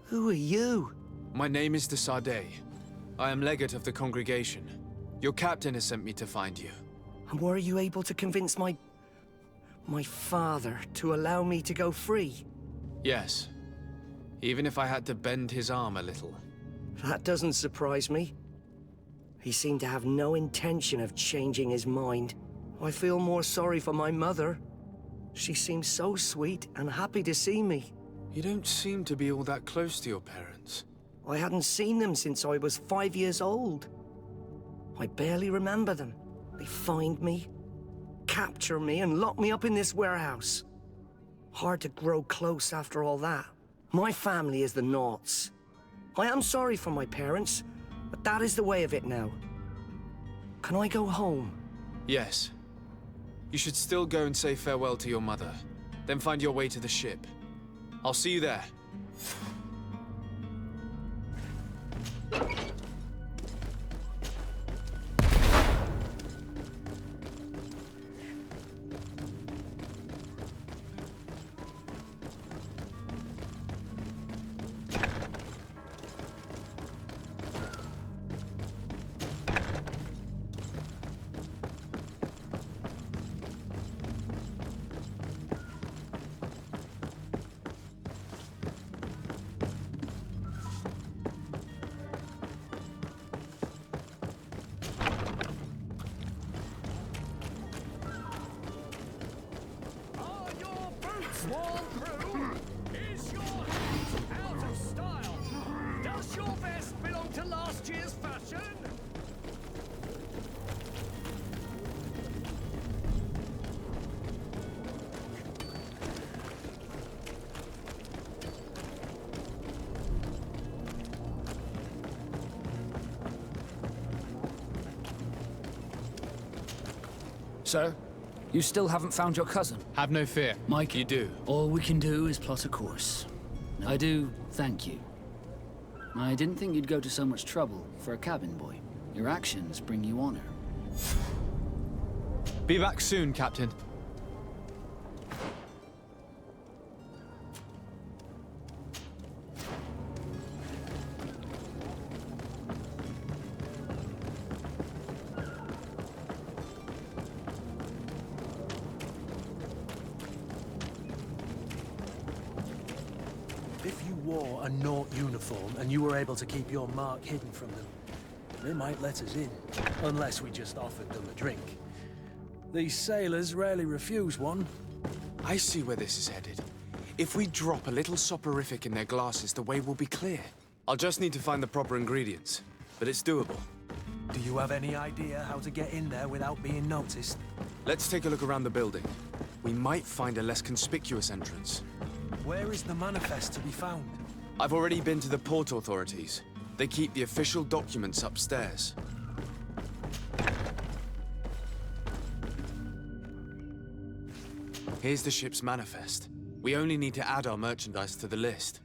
Who are you? My name is de Sade. I am legate of the congregation. Your captain has sent me to find you. And were you able to convince my father to allow me to go free? Yes. Even if I had to bend his arm a little. That doesn't surprise me. He seemed to have no intention of changing his mind. I feel more sorry for my mother. She seemed so sweet and happy to see me. You don't seem to be all that close to your parents. I hadn't seen them since I was 5 years old. I barely remember them. They find me, capture me, and lock me up in this warehouse. Hard to grow close after all that. My family is the Naughts. I am sorry for my parents, but that is the way of it now. Can I go home? Yes. You should still go and say farewell to your mother. Then find your way to the ship. I'll see you there. Small crew, is your hat out of style? Does your vest belong to last year's fashion? Sir, you still haven't found your cousin? Have no fear. Mike, you do. All we can do is plot a course. I do thank you. I didn't think you'd go to so much trouble for a cabin boy. Your actions bring you honor. Be back soon, Captain. If you wore a Naught uniform and you were able to keep your mark hidden from them, they might let us in, unless we just offered them a drink. These sailors rarely refuse one. I see where this is headed. If we drop a little soporific in their glasses, the way will be clear. I'll just need to find the proper ingredients, but it's doable. Do you have any idea how to get in there without being noticed? Let's take a look around the building. We might find a less conspicuous entrance. Where is the manifest to be found? I've already been to the port authorities. They keep the official documents upstairs. Here's the ship's manifest. We only need to add our merchandise to the list.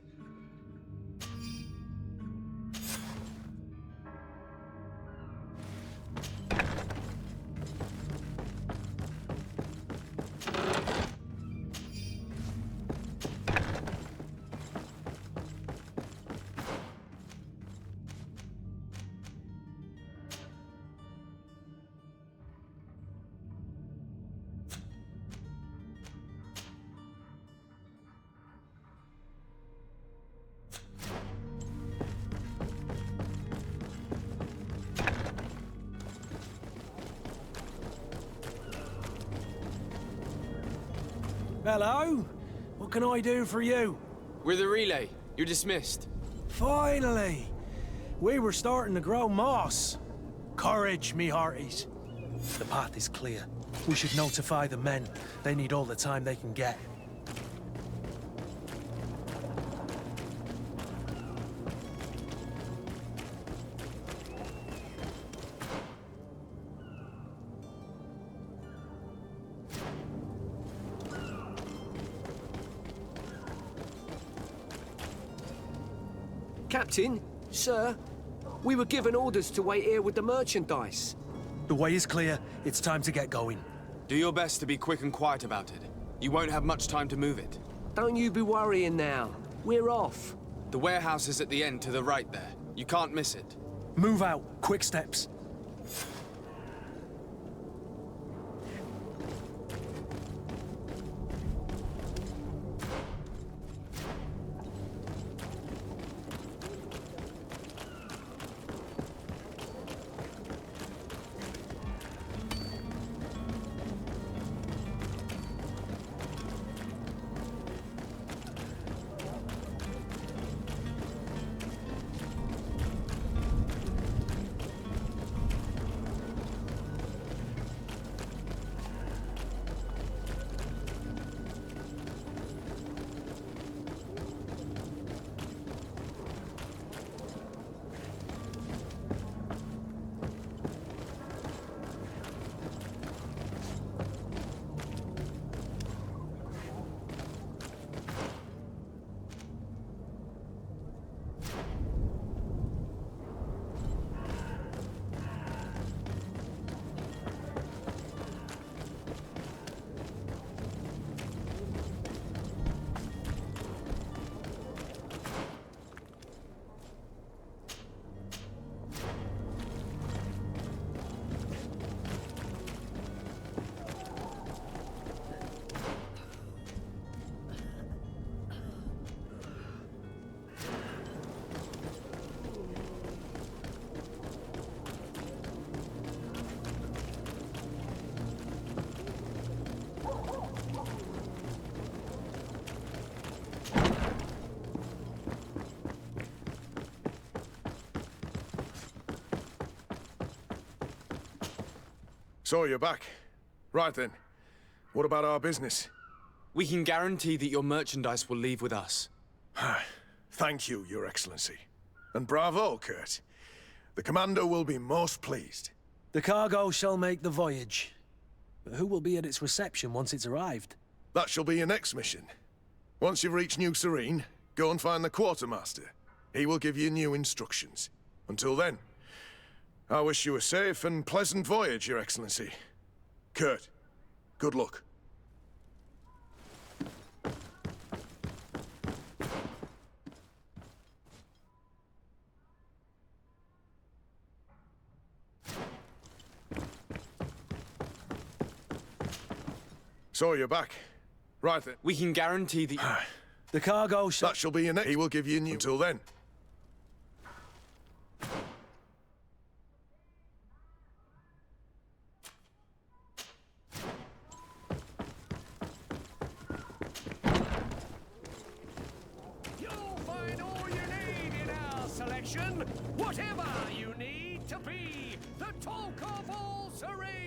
Hello? What can I do for you? We're the relay. You're dismissed. Finally! We were starting to grow moss. Courage, me hearties. The path is clear. We should notify the men. They need all the time they can get. Captain, sir, we were given orders to wait here with the merchandise. The way is clear. It's time to get going. Do your best to be quick and quiet about it. You won't have much time to move it. Don't you be worrying now. We're off. The warehouse is at the end to the right there. You can't miss it. Move out. Quick steps. So you're back. Right then. What about our business? We can guarantee that your merchandise will leave with us. Thank you, Your Excellency. And bravo, Kurt. The Commander will be most pleased. The cargo shall make the voyage. But who will be at its reception once it's arrived? That shall be your next mission. Once you've reached New Serene, go and find the quartermaster. He will give you new instructions. Until then, I wish you a safe and pleasant voyage, Your Excellency. Kurt, good luck. So you're back. Right then. We can guarantee that the cargo That shall be your next. He will give you new. Until then. You'll find all you need in our selection. Whatever you need to be the talk of all Serene.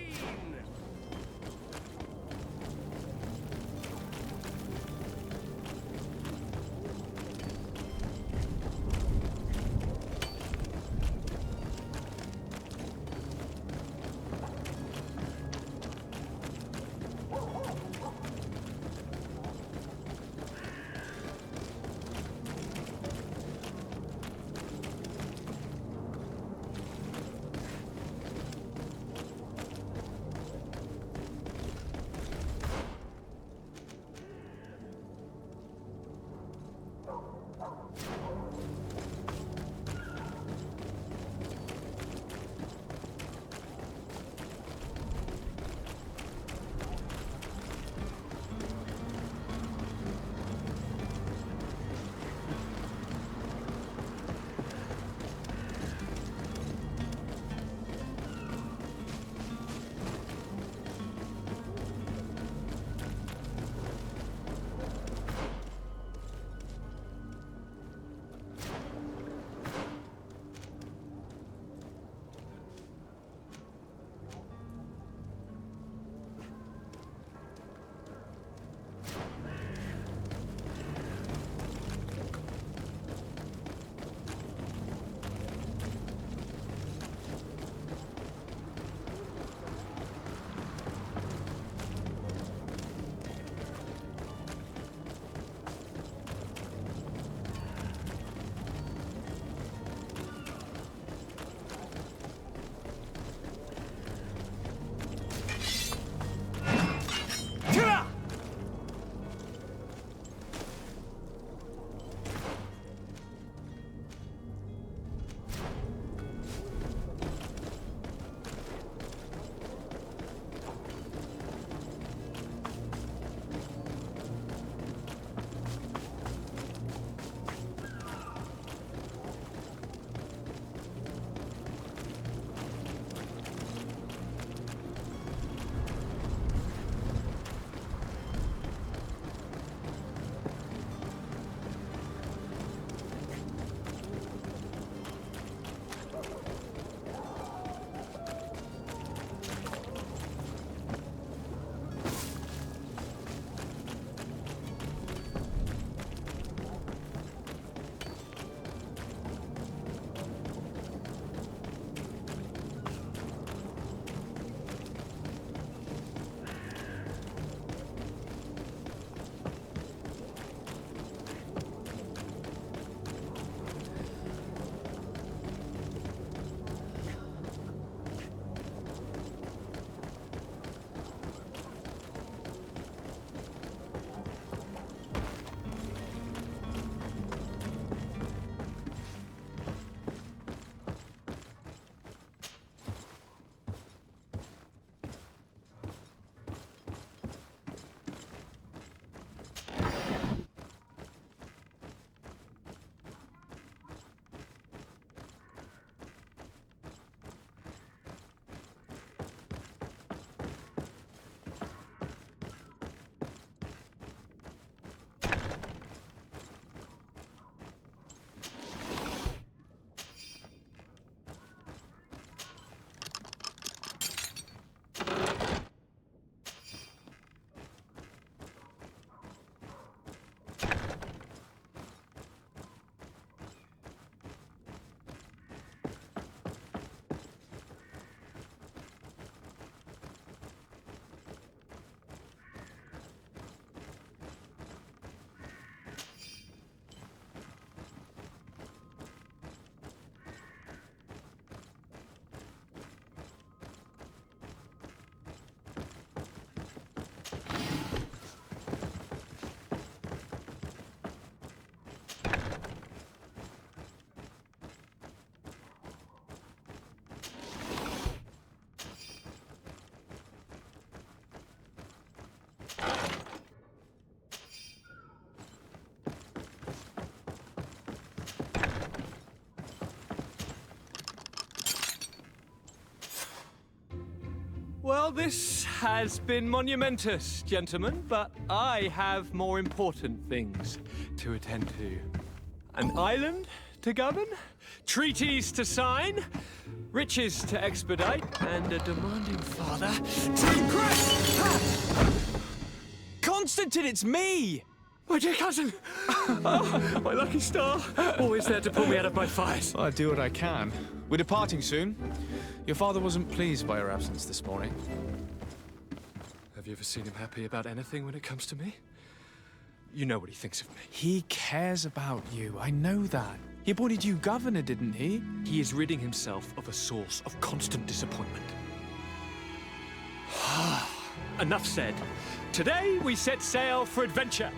Well, this has been monumentous, gentlemen, but I have more important things to attend to. An island to govern, treaties to sign, riches to expedite, and a demanding father to impress! Constantine, it's me! My dear cousin! Oh, my lucky star! Always there to pull me out of my fires. I do what I can. We're departing soon. Your father wasn't pleased by your absence this morning. Have you ever seen him happy about anything when it comes to me? You know what he thinks of me. He cares about you, I know that. He appointed you governor, didn't he? He is ridding himself of a source of constant disappointment. Enough said. Today we set sail for adventure.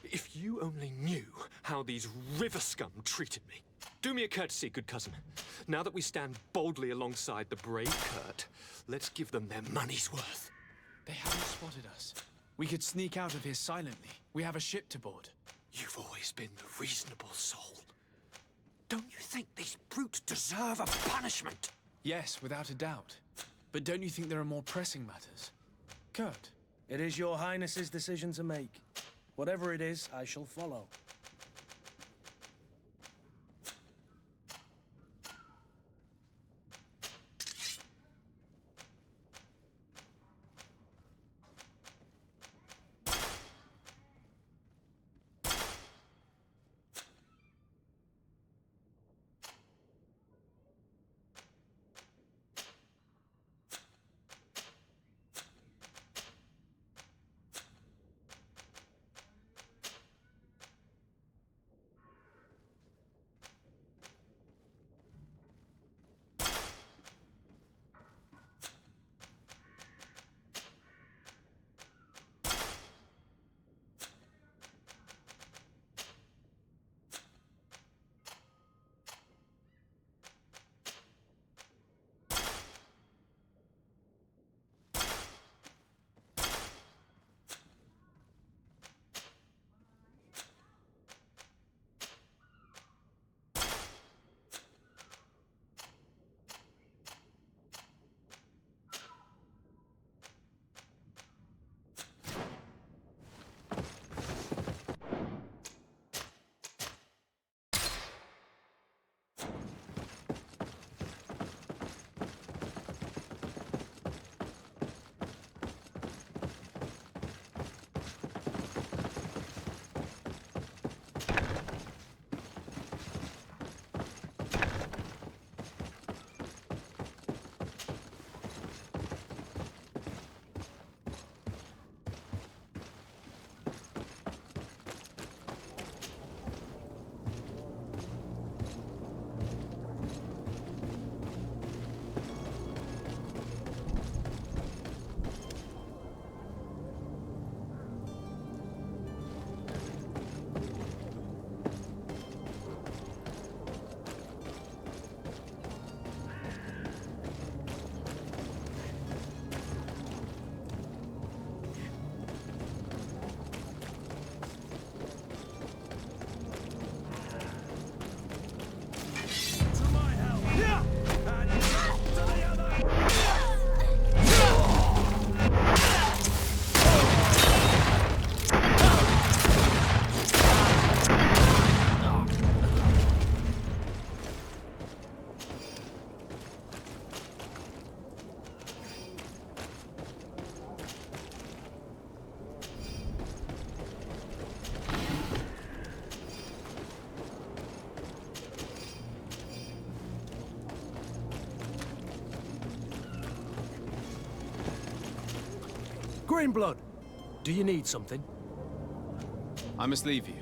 If you only knew how these river scum treated me. Do me a courtesy, good cousin. Now that we stand boldly alongside the brave Kurt, let's give them their money's worth. They haven't spotted us. We could sneak out of here silently. We have a ship to board. You've always been the reasonable soul. Don't you think these brutes deserve a punishment? Yes, without a doubt. But don't you think there are more pressing matters? Kurt? It is your highness's decision to make. Whatever it is, I shall follow. Greenblood, do you need something? I must leave you.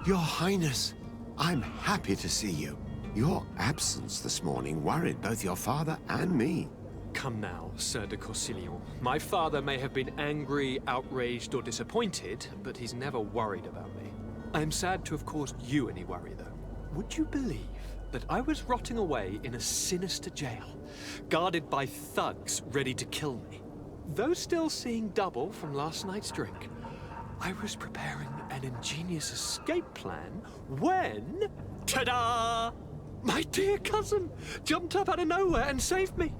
Your Highness, I'm happy to see you. Your absence this morning worried both your father and me. Come now, Sir de Corsilion. My father may have been angry, outraged, or disappointed, but he's never worried about me. I am sad to have caused you any worry, though. Would you believe that I was rotting away in a sinister jail, guarded by thugs ready to kill me? Though still seeing double from last night's drink, I was preparing an ingenious escape plan when... ta-da! My dear cousin jumped up out of nowhere and saved me.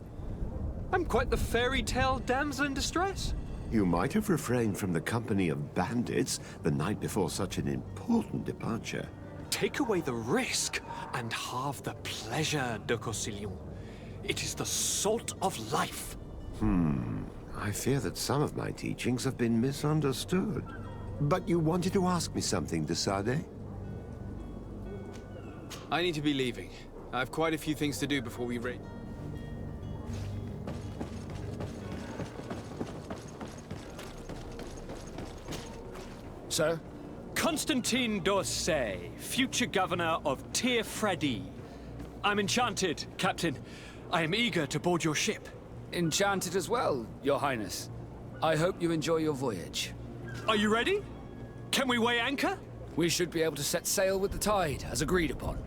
I'm quite the fairy tale damsel in distress. You might have refrained from the company of bandits the night before such an important departure. Take away the risk and halve the pleasure, de Corsilion. It is the salt of life. I fear that some of my teachings have been misunderstood. But you wanted to ask me something, de Sade? I need to be leaving. I have quite a few things to do before we raid. Sir? Constantine d'Orsay, future governor of Tir Fredi. I'm enchanted, Captain. I am eager to board your ship. Enchanted as well, Your Highness. I hope you enjoy your voyage. Are you ready? Can we weigh anchor? We should be able to set sail with the tide, as agreed upon.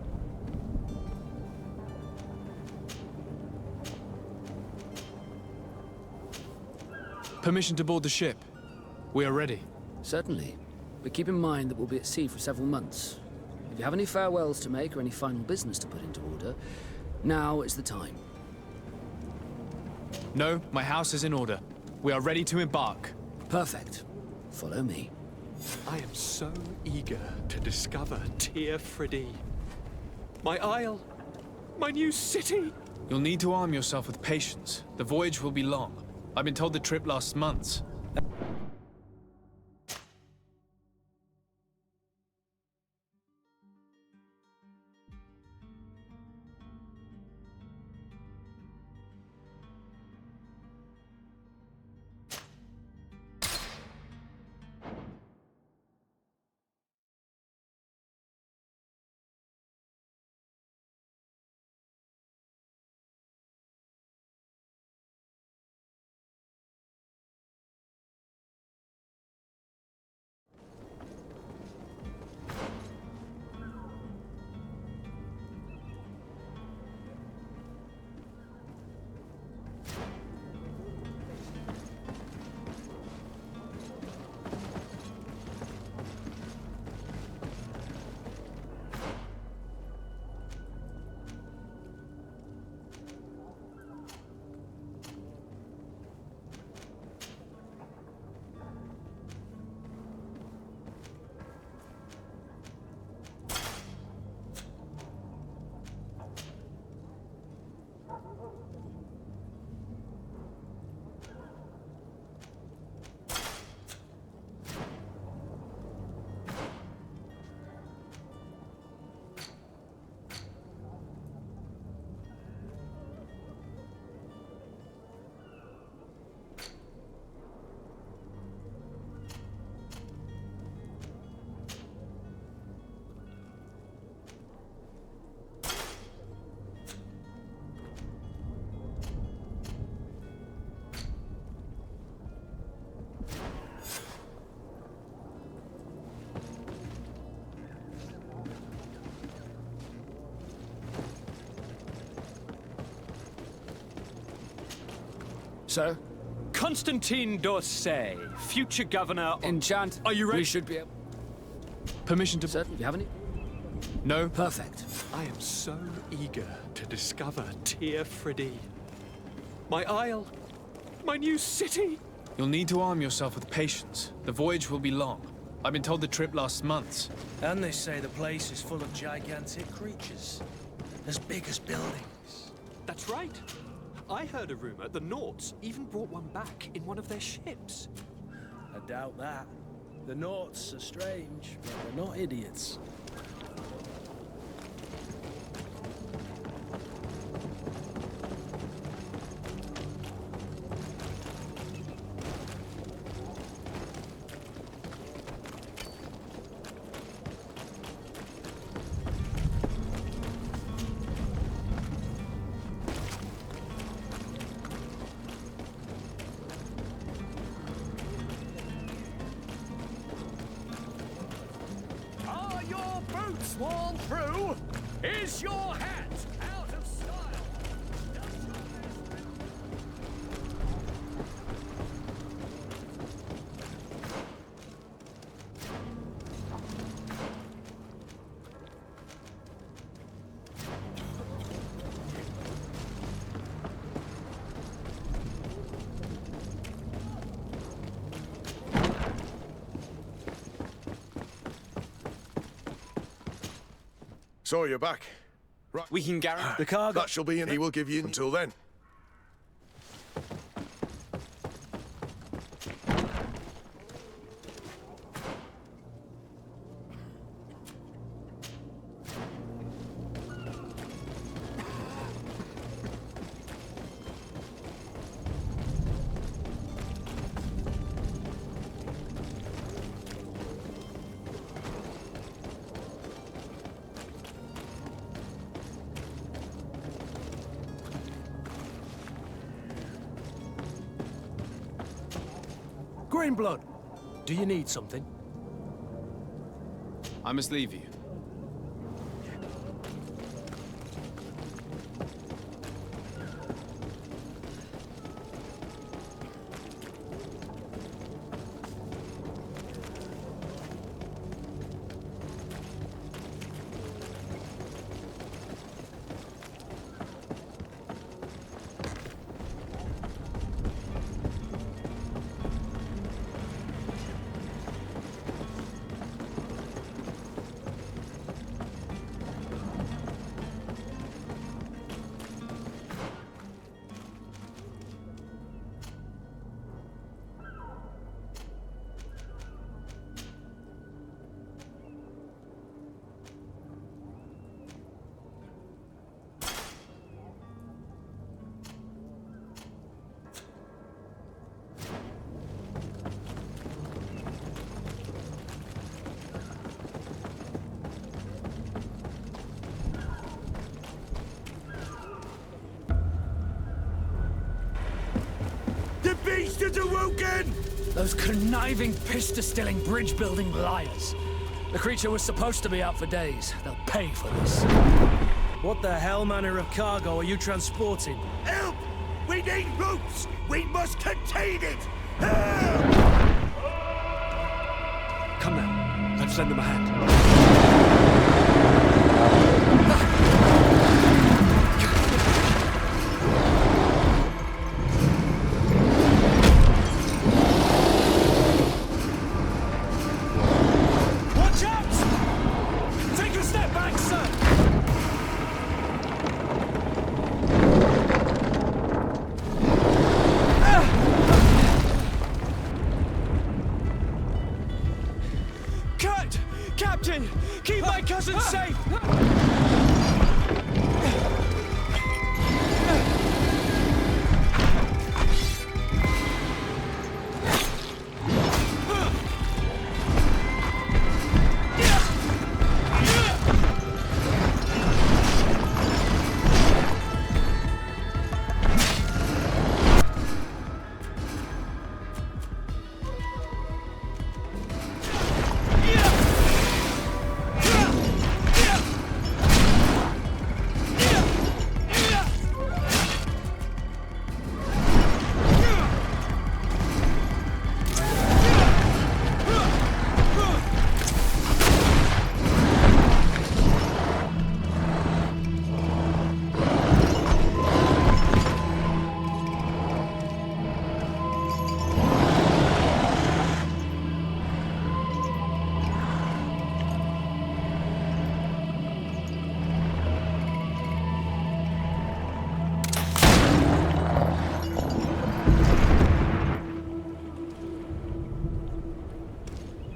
Permission to board the ship. We are ready. Certainly. But keep in mind that we'll be at sea for several months. If you have any farewells to make or any final business to put into order, now is the time. No, my house is in order. We are ready to embark. Perfect. Follow me. I am so eager to discover Tir Fredi. My isle. My new city. You'll need to arm yourself with patience. The voyage will be long. I've been told the trip lasts months. Sir? Constantine d'Orsay, future governor of... Enchant. Are you ready? We should be able... Permission to... Certainly. You have any? No. Perfect. I am so eager to discover Tir Fredi. My isle. My new city. You'll need to arm yourself with patience. The voyage will be long. I've been told the trip lasts months. And they say the place is full of gigantic creatures. As big as buildings. That's right. I heard a rumor the Nauts even brought one back in one of their ships. I doubt that. The Nauts are strange, but they're not idiots. sworn through? Is your hat out of style? So you're back. Right. We can guarantee the cargo. That shall be in. He will give you until then. Greenblood, do you need something? I must leave you. Beast is awoken! Those conniving, pista-stilling, bridge-building liars. The creature was supposed to be out for days. They'll pay for this. What the hell manner of cargo are you transporting? Help! We need ropes! We must contain it! Help! Come now, let's lend them a hand. Captain! Keep my cousin safe!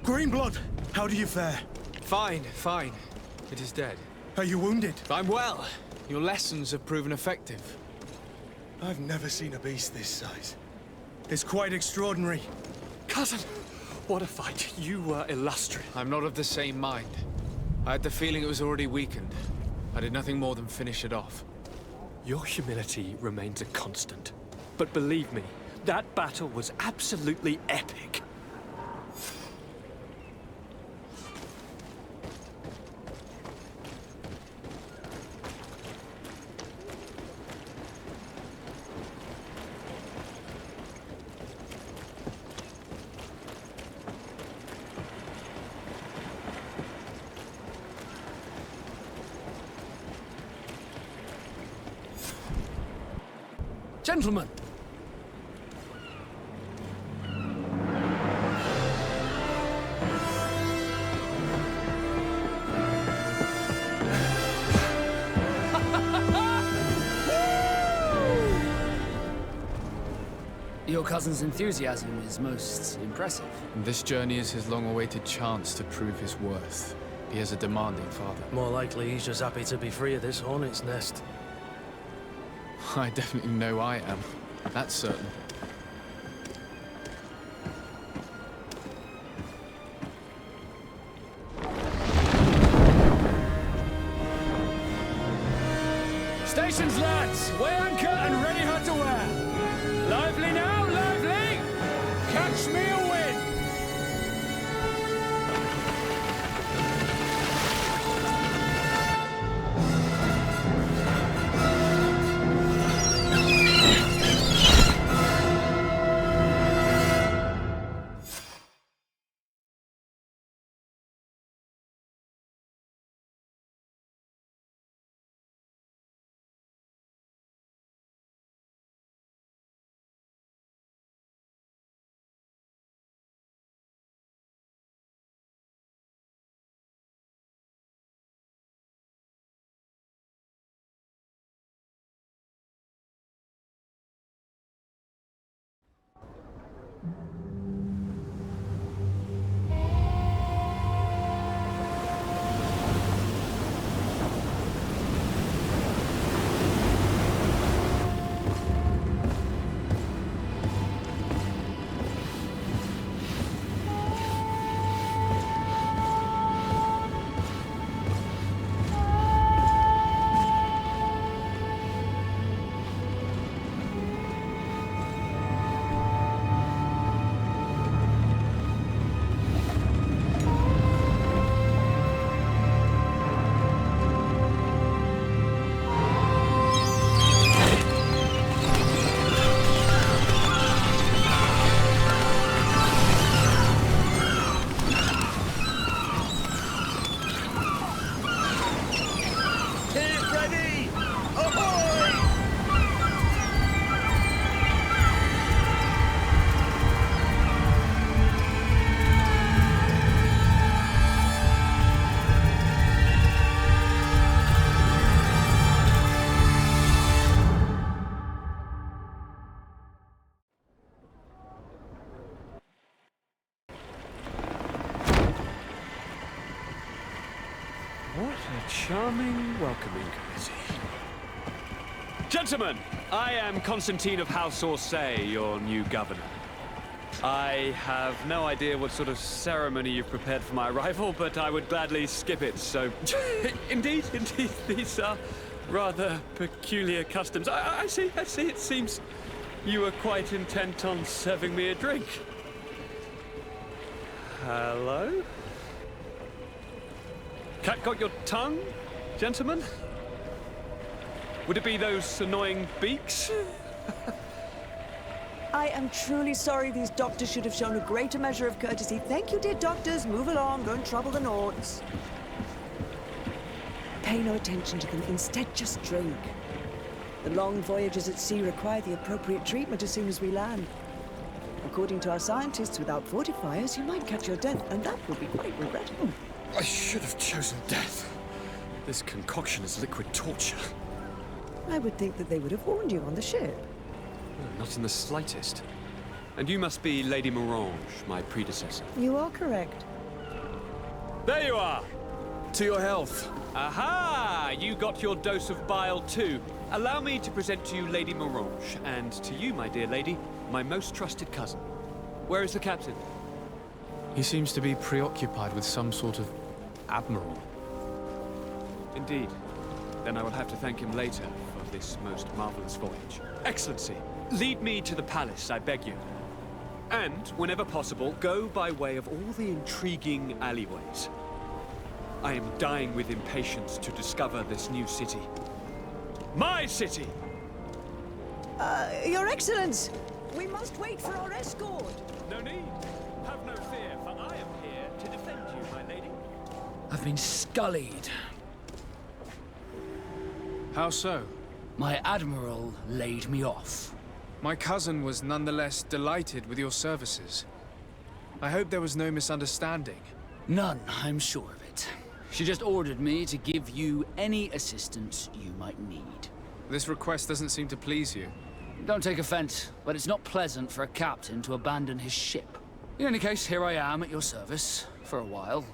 Greenblood, how do you fare? Fine, fine. It is dead. Are you wounded? I'm well. Your lessons have proven effective. I've never seen a beast this size. It's quite extraordinary. Cousin, what a fight. You were illustrious. I'm not of the same mind. I had the feeling it was already weakened. I did nothing more than finish it off. Your humility remains a constant. But believe me, that battle was absolutely epic. Gentlemen! Your cousin's enthusiasm is most impressive. This journey is his long-awaited chance to prove his worth. He has a demanding father. More likely he's just happy to be free of this hornet's nest. I definitely know I am. That's certain. Stations, lads! Weigh anchor and ready her to wear! Lively now, lively! Catch me a wind! What a charming welcoming committee. Gentlemen, I am Constantine of House Orsay, your new governor. I have no idea what sort of ceremony you've prepared for my arrival, but I would gladly skip it, so... Indeed, these are rather peculiar customs. I see, it seems you were quite intent on serving me a drink. Hello? Cat got your tongue, gentlemen? Would it be those annoying beaks? I am truly sorry. These doctors should have shown a greater measure of courtesy. Thank you, dear doctors. Move along. Don't trouble the Nords. Pay no attention to them. Instead, just drink. The long voyages at sea require the appropriate treatment as soon as we land. According to our scientists, without fortifiers, you might catch your death, and that would be quite regrettable. I should have chosen death. This concoction is liquid torture. I would think that they would have warned you on the ship. Not in the slightest. And you must be Lady Morange, my predecessor. You are correct. There you are! To your health. Aha! You got your dose of bile too. Allow me to present to you Lady Morange, and to you, my dear lady, my most trusted cousin. Where is the captain? He seems to be preoccupied with some sort of admiral. Indeed. Then I will have to thank him later for this most marvelous voyage. Excellency, lead me to the palace, I beg you. And, whenever possible, go by way of all the intriguing alleyways. I am dying with impatience to discover this new city. My city! Your Excellence! We must wait for our escort! No need. Have no fear, for I am here to defend you, my lady. I've been scullied. How so? My admiral laid me off. My cousin was nonetheless delighted with your services. I hope there was no misunderstanding. None, I'm sure of it. She just ordered me to give you any assistance you might need. This request doesn't seem to please you. Don't take offense, but it's not pleasant for a captain to abandon his ship. In any case, here I am at your service, for a while.